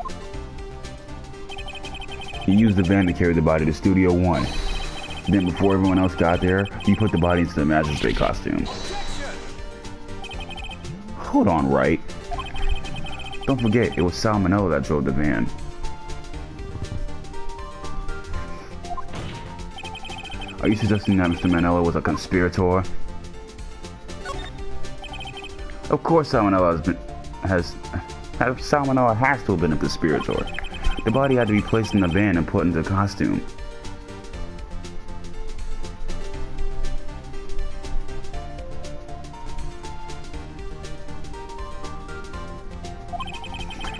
He used the van to carry the body to Studio 1. Then before everyone else got there, he put the body into the magistrate costume. Hold on, Wright. Don't forget, it was Sal Manella that drove the van. Are you suggesting that Mr. Manella was a conspirator? Of course Sal Manella has to have been a conspirator. The body had to be placed in the van and put into the costume.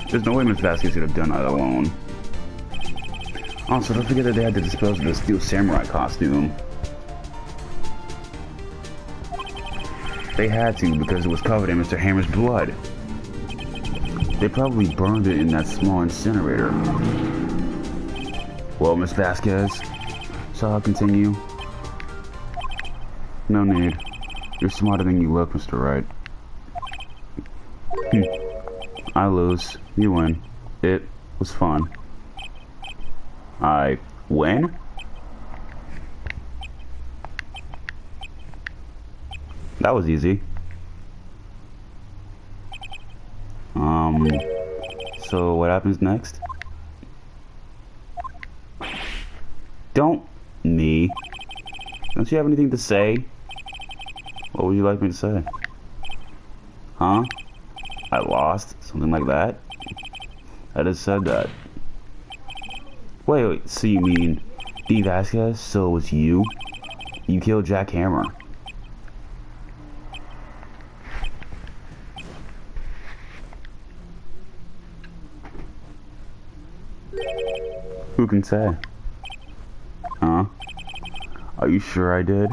There's no way Miss Vasquez could have done that alone. Also, don't forget that they had to dispose of the Steel Samurai costume. They had to because it was covered in Mr. Hammer's blood. They probably burned it in that small incinerator. Well, Miss Vasquez, shall I continue? No need. You're smarter than you look, Mr. Wright. I lose. You win. It was fun. I win? That was easy. So what happens next? Don't me. Don't you have anything to say? What would you like me to say? Huh? I lost? Something like that? I just said that. Wait, so you mean D. Vasquez? So it was you? You killed Jack Hammer? Who can say? Huh? Are you sure I did?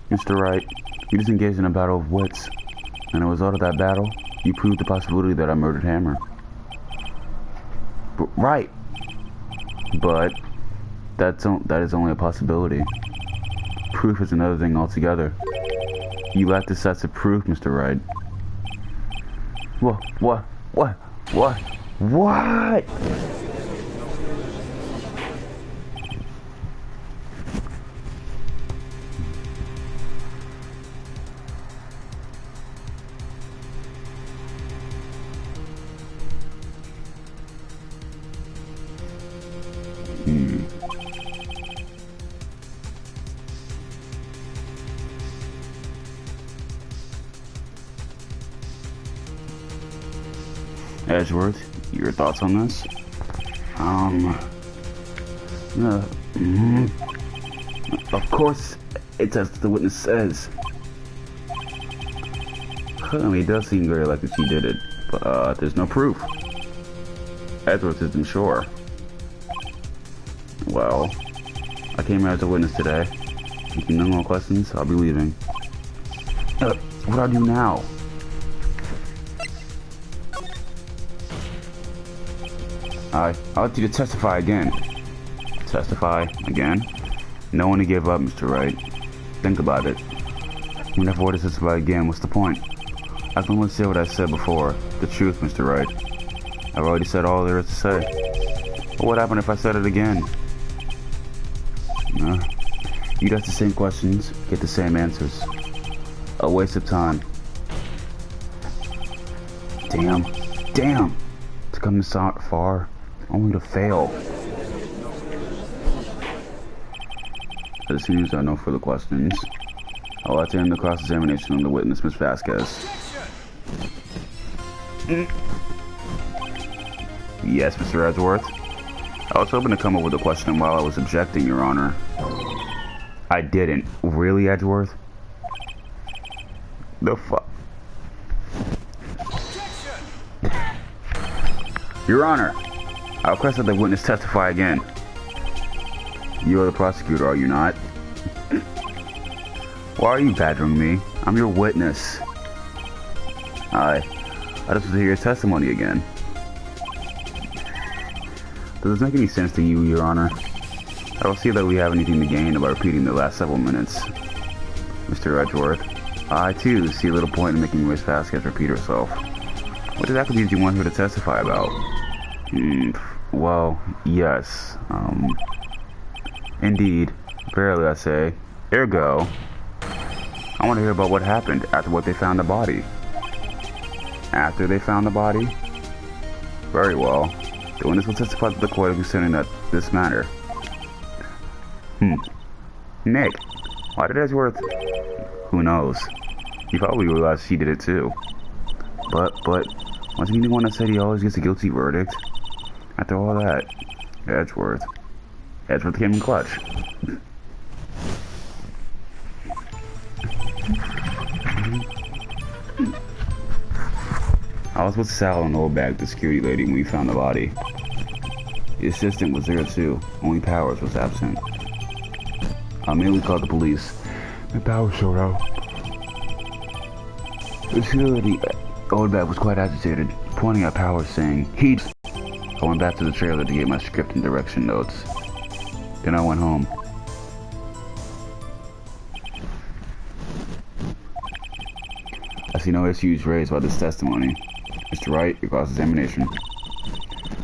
Mr. Wright, you just engaged in a battle of wits. And as a result of that battle, you proved the possibility that I murdered Hammer. Right. But that is only a possibility. Proof is another thing altogether. You lack decisive proof, Mr. Wright. What? Edgeworth, your thoughts on this? Of course, it's as the witness says. I mean, it does seem very likely she did it, but there's no proof. Edgeworth isn't sure. Well, I came here as a witness today. If you no more questions, I'll be leaving. What do I do now? I want you to testify again. Testify again? No one to give up, Mr. Wright. Think about it. Whenever I testify again, what's the point? I can only say what I said before. The truth, Mr. Wright. I've already said all there is to say. But what happened if I said it again? You'd ask the same questions, get the same answers. A waste of time. Damn. To come this far, only to fail. As soon as I know further questions, I'll let you end the cross-examination on the witness, Ms. Vasquez. Yes, Mr. Edgeworth. I was hoping to come up with a question while I was objecting, Your Honor. I didn't. Really, Edgeworth? The fuck? Your Honor, I request that the witness testify again. You are the prosecutor, are you not? Why are you badgering me? I'm your witness. I just want to hear your testimony again. Does this make any sense to you, Your Honor? I don't see that we have anything to gain by repeating the last several minutes. Mr. Edgeworth, I too see a little point in making Ms. Vasquez repeat herself. What exactly did you want her to testify about? Well, yes. Indeed. Verily, I say. Ergo, I want to hear about what happened after what they found the body. After they found the body? Very well. The witness will testify to the court concerning this matter. Nick, why did Edgeworth? Who knows? You probably realized she did it too. But, wasn't he the one that said he always gets a guilty verdict? After all that, Edgeworth came in clutch. I was with Sal and Oldbag, the security lady, when we found the body. The assistant was there too, only Powers was absent. I immediately called the police. And Powers showed up. The security, Oldbag was quite agitated, pointing at Powers saying, "Heat!" I went back to the trailer to get my script and direction notes. Then I went home. I see no issues raised by this testimony. Mr. Wright, your cross-examination.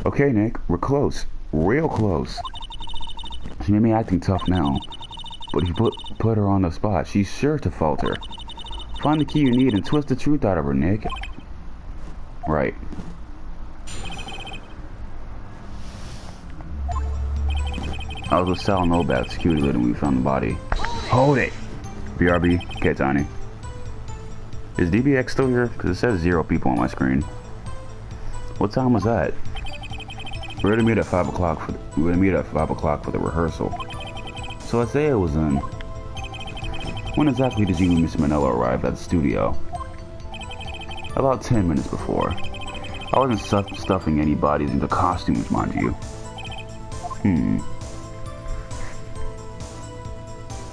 Okay, Nick, we're close. Real close. She may be acting tough now, but if you put her on the spot, she's sure to falter. Find the key you need and twist the truth out of her, Nick. Right. I was with Sal and Oldbag, security lady, when we found the body. Hold it! BRB, okay, Tiny. Is DBX still here? Because it says 0 people on my screen. What time was that? We're gonna meet at 5 o'clock for the rehearsal. So Isaiah was in. When exactly did you and Miss Manella arrive at the studio? About 10 minutes before. I wasn't stuffing any bodies into costumes, mind you.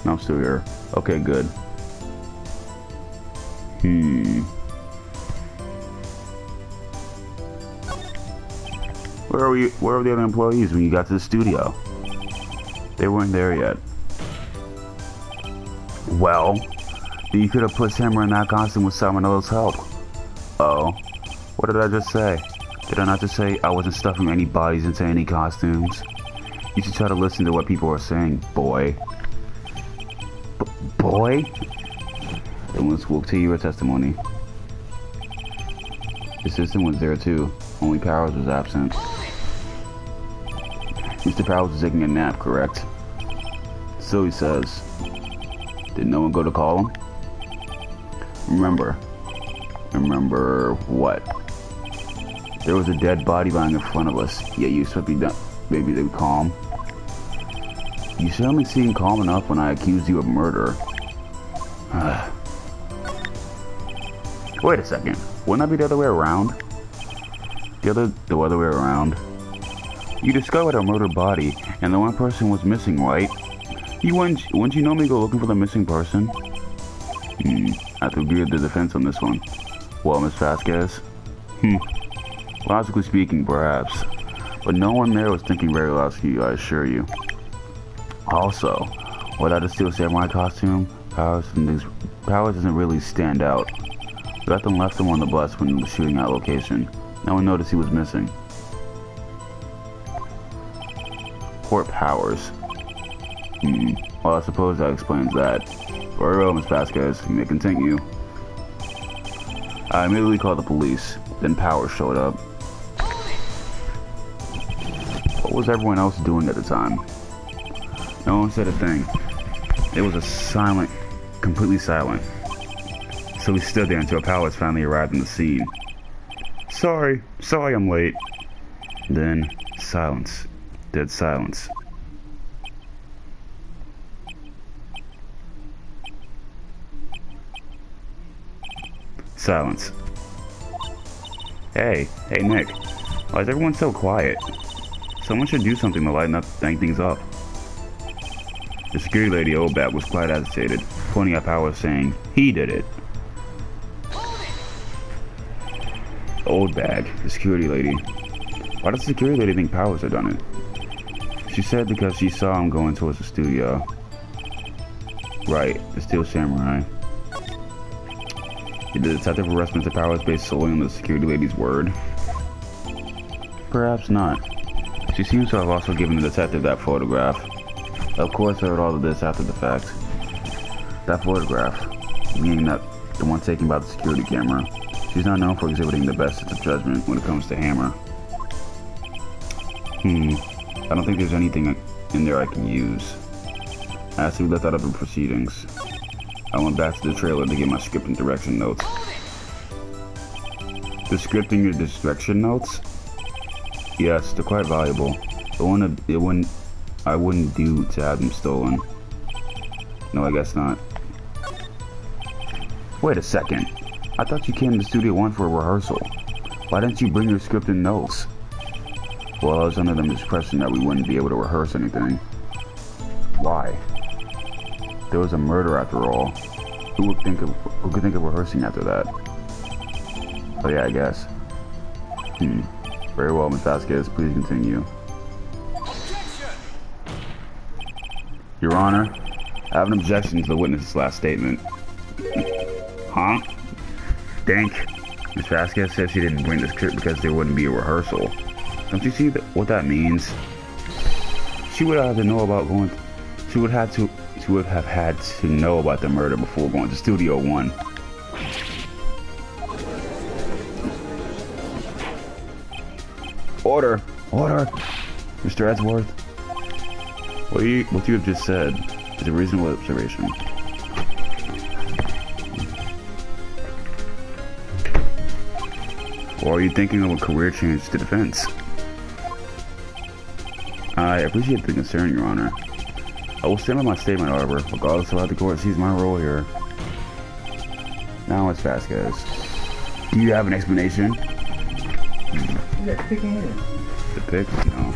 No, I'm still here. Okay, good. Where were the other employees when you got to the studio? They weren't there yet. Well, then you could have put Hammer in that costume with Salmonella's help. Oh, what did I just say? Did I not just say I wasn't stuffing any bodies into any costumes? You should try to listen to what people are saying, boy. Boy? Then let's walk to your testimony. The assistant was there too, only Powers was absent. Mr. Powers was taking a nap, correct? So he says. Did no one go to call him? Remember what? There was a dead body lying in front of us, yet you expect maybe they would call him? You certainly seemed calm enough when I accused you of murder. Wait a second. Wouldn't that be the other way around? The other way around? You discovered a murdered body, and the one person was missing, right? Wouldn't you normally go looking for the missing person? I have to agree with the defense on this one. Well, Miss Vasquez? Logically speaking, perhaps. But no one there was thinking very logically, I assure you. Also, without a Steel Samurai costume, Powers doesn't really stand out. Bethlehem left him on the bus when he was shooting at location. No one noticed he was missing. Poor Powers. Well, I suppose that explains that. Very well, Miss Vasquez. You may continue. I immediately called the police. Then Powers showed up. What was everyone else doing at the time? No one said a thing. It was completely silent. So we stood there until Powers finally arrived in the scene. Sorry I'm late. Then, silence. Dead silence. Silence. Hey Nick. Why is everyone so quiet? Someone should do something to lighten things up. The security lady, Oldbag, was quite agitated, pointing at Powers saying, he did it. Oldbag, the security lady. Why does the security lady think Powers had done it? She said because she saw him going towards the studio. Right, the Steel Samurai. Did the detective arrest Mr. Powers based solely on the security lady's word? Perhaps not. She seems to have also given the detective that photograph. Of course, I heard all of this after the fact. That photograph, meaning that the one taken by the security camera, she's not known for exhibiting the best sense of judgment when it comes to Hammer. I don't think there's anything in there I can use. I have to be left out of the proceedings. I went back to the trailer to get my script and direction notes. The script and your direction notes? Yes, they're quite valuable. I wouldn't do to have them stolen. No, I guess not. Wait a second. I thought you came to Studio One for a rehearsal. Why didn't you bring your script and notes? Well, I was under the impression that we wouldn't be able to rehearse anything. Why? There was a murder after all. Who could think of rehearsing after that? Oh yeah, I guess. Very well, Ms. Vasquez, please continue. Your Honor, I have an objection to the witness's last statement. Huh? Think. Ms. Vasquez said she didn't bring the script because there wouldn't be a rehearsal. Don't you see what that means? She would have had to know about She would have had to know about the murder before going to Studio One. Order! Mr. Edgeworth? What you have just said is a reasonable observation. Or are you thinking of a career change to defense? I appreciate the concern, Your Honor. I will stand by my statement, however, regardless of how the court sees my role here. Now, Ms. Vasquez, do you have an explanation? Yeah, pick in here. The pick? No.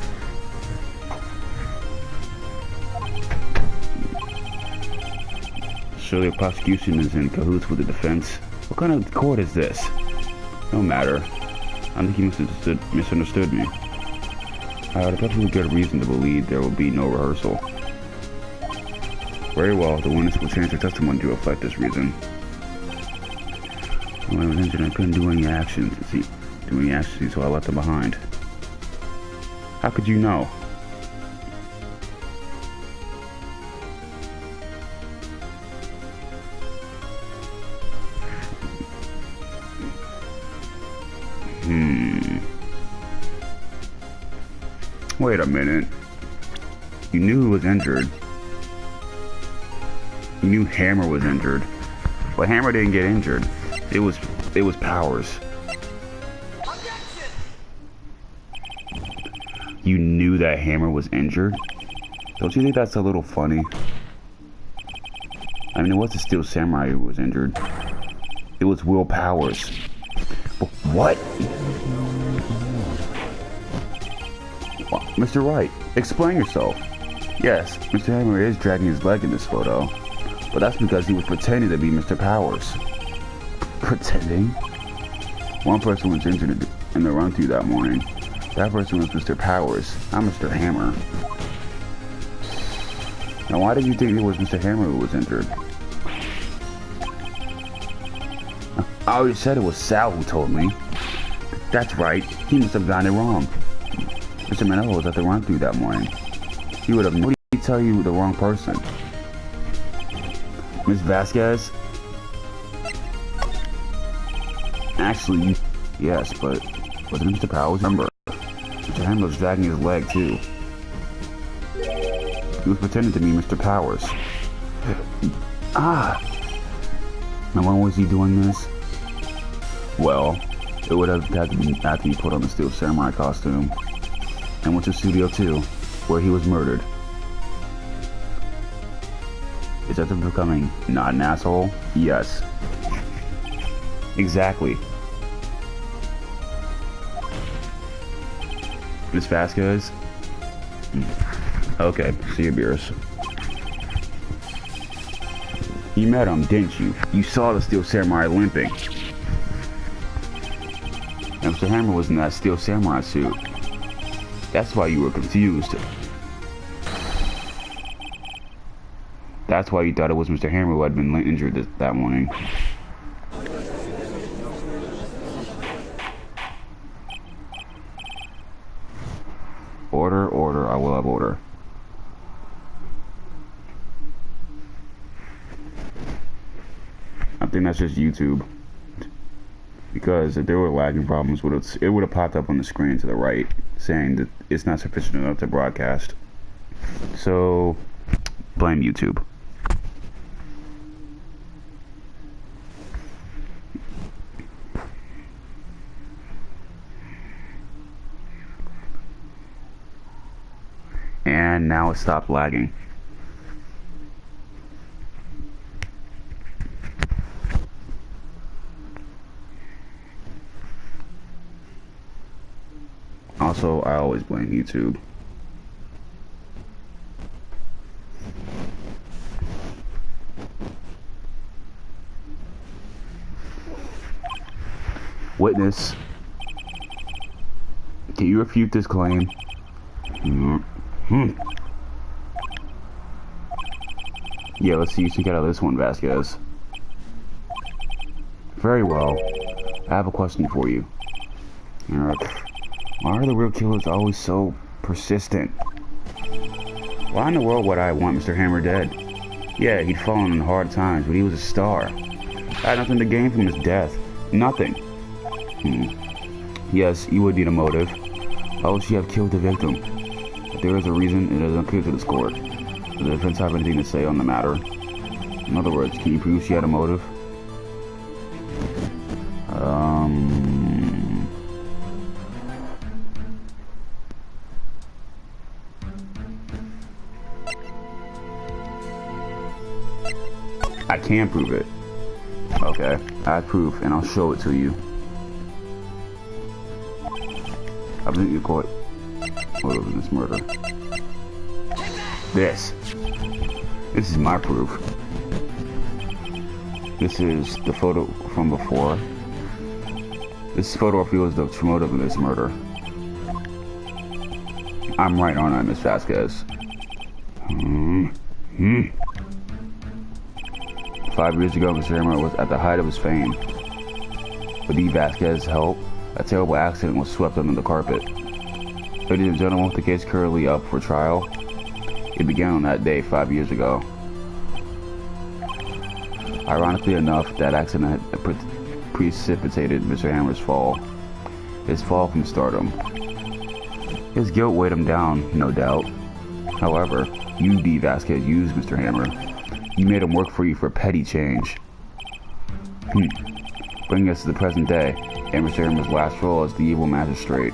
Surely the prosecution is in cahoots with the defense. What kind of court is this? No matter. I think he misunderstood me. I would perfectly good reason to believe there will be no rehearsal. Very well, the witness will change their testimony to reflect this reason. When I was injured, I couldn't do any actions, so I left them behind. How could you know? Wait a minute. You knew who was injured. You knew Hammer was injured. But Hammer didn't get injured. It was Powers. You knew that Hammer was injured? Don't you think that's a little funny? I mean, it was the Steel Samurai who was injured. It was Will Powers. But what? Mr. Wright, explain yourself. Yes, Mr. Hammer is dragging his leg in this photo, but that's because he was pretending to be Mr. Powers. Pretending? One person was injured in the run-through that morning. That person was Mr. Powers, not Mr. Hammer. Now why did you think it was Mr. Hammer who was injured? I already said it was Sal who told me. That's right, he must have gotten it wrong. Mr. Manella was at the run-through that morning. He would have known to tell you the wrong person. Miss Vasquez? Actually, yes, but wasn't Mr. Powers? Remember, Mr. Hammer was dragging his leg too. He was pretending to be Mr. Powers. Ah! And when was he doing this? Well, it would have had to be after he put on the Steel Samurai costume and went to Studio 2, where he was murdered. Is that them becoming not an asshole? Yes. Exactly. Miss Vasquez? Okay, see your beers. You met him, didn't you? You saw the Steel Samurai limping. And Mr. Hammer was in that Steel Samurai suit. That's why you were confused. That's why you thought it was Mr. Hammer who had been injured that morning. Order, order, I will have order. I think that's just YouTube. Because if there were lagging problems, it would have popped up on the screen to the right, saying that it's not sufficient enough to broadcast. So, blame YouTube. And now it stopped lagging. Also, I always blame YouTube. Witness, can you refute this claim? Yeah, let's see you speak out of this one, Vasquez. Very well. I have a question for you. Why are the real killers always so persistent? Why in the world would I want Mr. Hammer dead? Yeah, he'd fallen in hard times, but he was a star. I had nothing to gain from his death. Nothing. Yes, you would need a motive. How would she have killed the victim? If there is a reason, it is unclear to this court. Does the defense have anything to say on the matter? In other words, can you prove she had a motive? I can prove it. Okay, I have proof, and I'll show it to you. I believe you caught motive in this murder. This is my proof. This is the photo from before. This photo reveals the true motive in this murder. I'm right on that, Miss Vasquez. 5 years ago, Mr. Hammer was at the height of his fame. With Dee Vasquez's help, a terrible accident was swept under the carpet. Ladies and gentlemen, with the case currently up for trial, it began on that day 5 years ago. Ironically enough, that accident had precipitated Mr. Hammer's fall. His fall from stardom. His guilt weighed him down, no doubt. However, you, Dee Vasquez, used Mr. Hammer. You made him work for you for petty change. Bringing us to the present day, and Mr. Hammer's last role as the evil magistrate.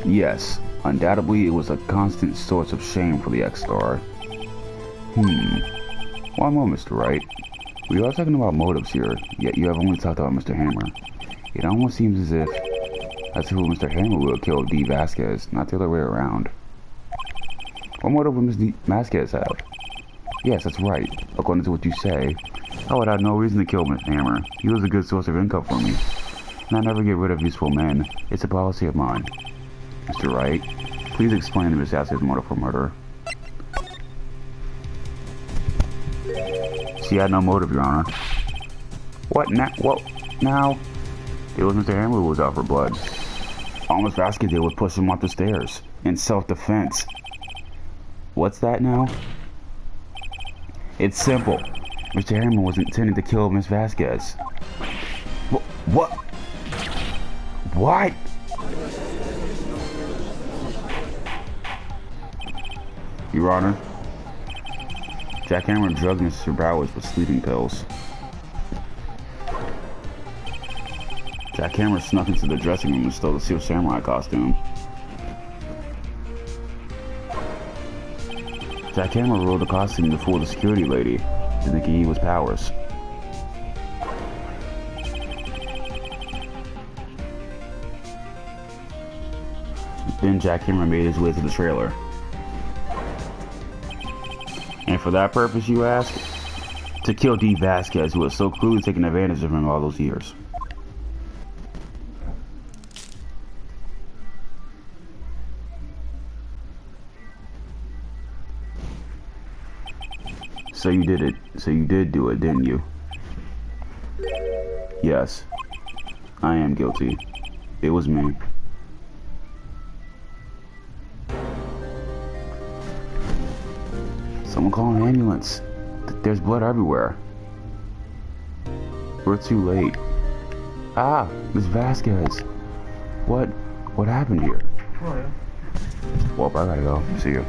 Yes, undoubtedly it was a constant source of shame for the ex-star. One moment, Mr. Wright. We are talking about motives here, yet you have only talked about Mr. Hammer. It almost seems as if Mr. Hammer would have killed Dee Vasquez, not the other way around. What motive would Ms. Vasquez have? Yes, that's right. According to what you say, I would have no reason to kill Mr. Hammer. He was a good source of income for me. And I never get rid of useful men. It's a policy of mine. Mr. Wright, please explain to Ms. Vasquez's motive for murder. She had no motive, Your Honor. What now? It was Mr. Hammer who was out for blood. All Ms. Vasquez did was push him off the stairs. In self-defense. What's that now? It's simple. Mr. Hammer was intending to kill Ms. Vasquez. What? What? Your Honor, Jack Hammer drugged Mr. Bowers with sleeping pills. Jack Hammer snuck into the dressing room and stole the Steel Samurai costume. Jack Hammer wore the costume to fool the security lady, thinking he was Powers. Then Jack Hammer made his way to the trailer. And for that purpose, you ask? To kill Dee Vasquez, who was so cruelly taken advantage of him all those years. So you did it. So you did do it, didn't you? Yes. I am guilty. It was me. Someone call an ambulance. There's blood everywhere. We're too late. Ah, Ms. Vasquez. What happened here? Oh, yeah. Well, I gotta go. See you.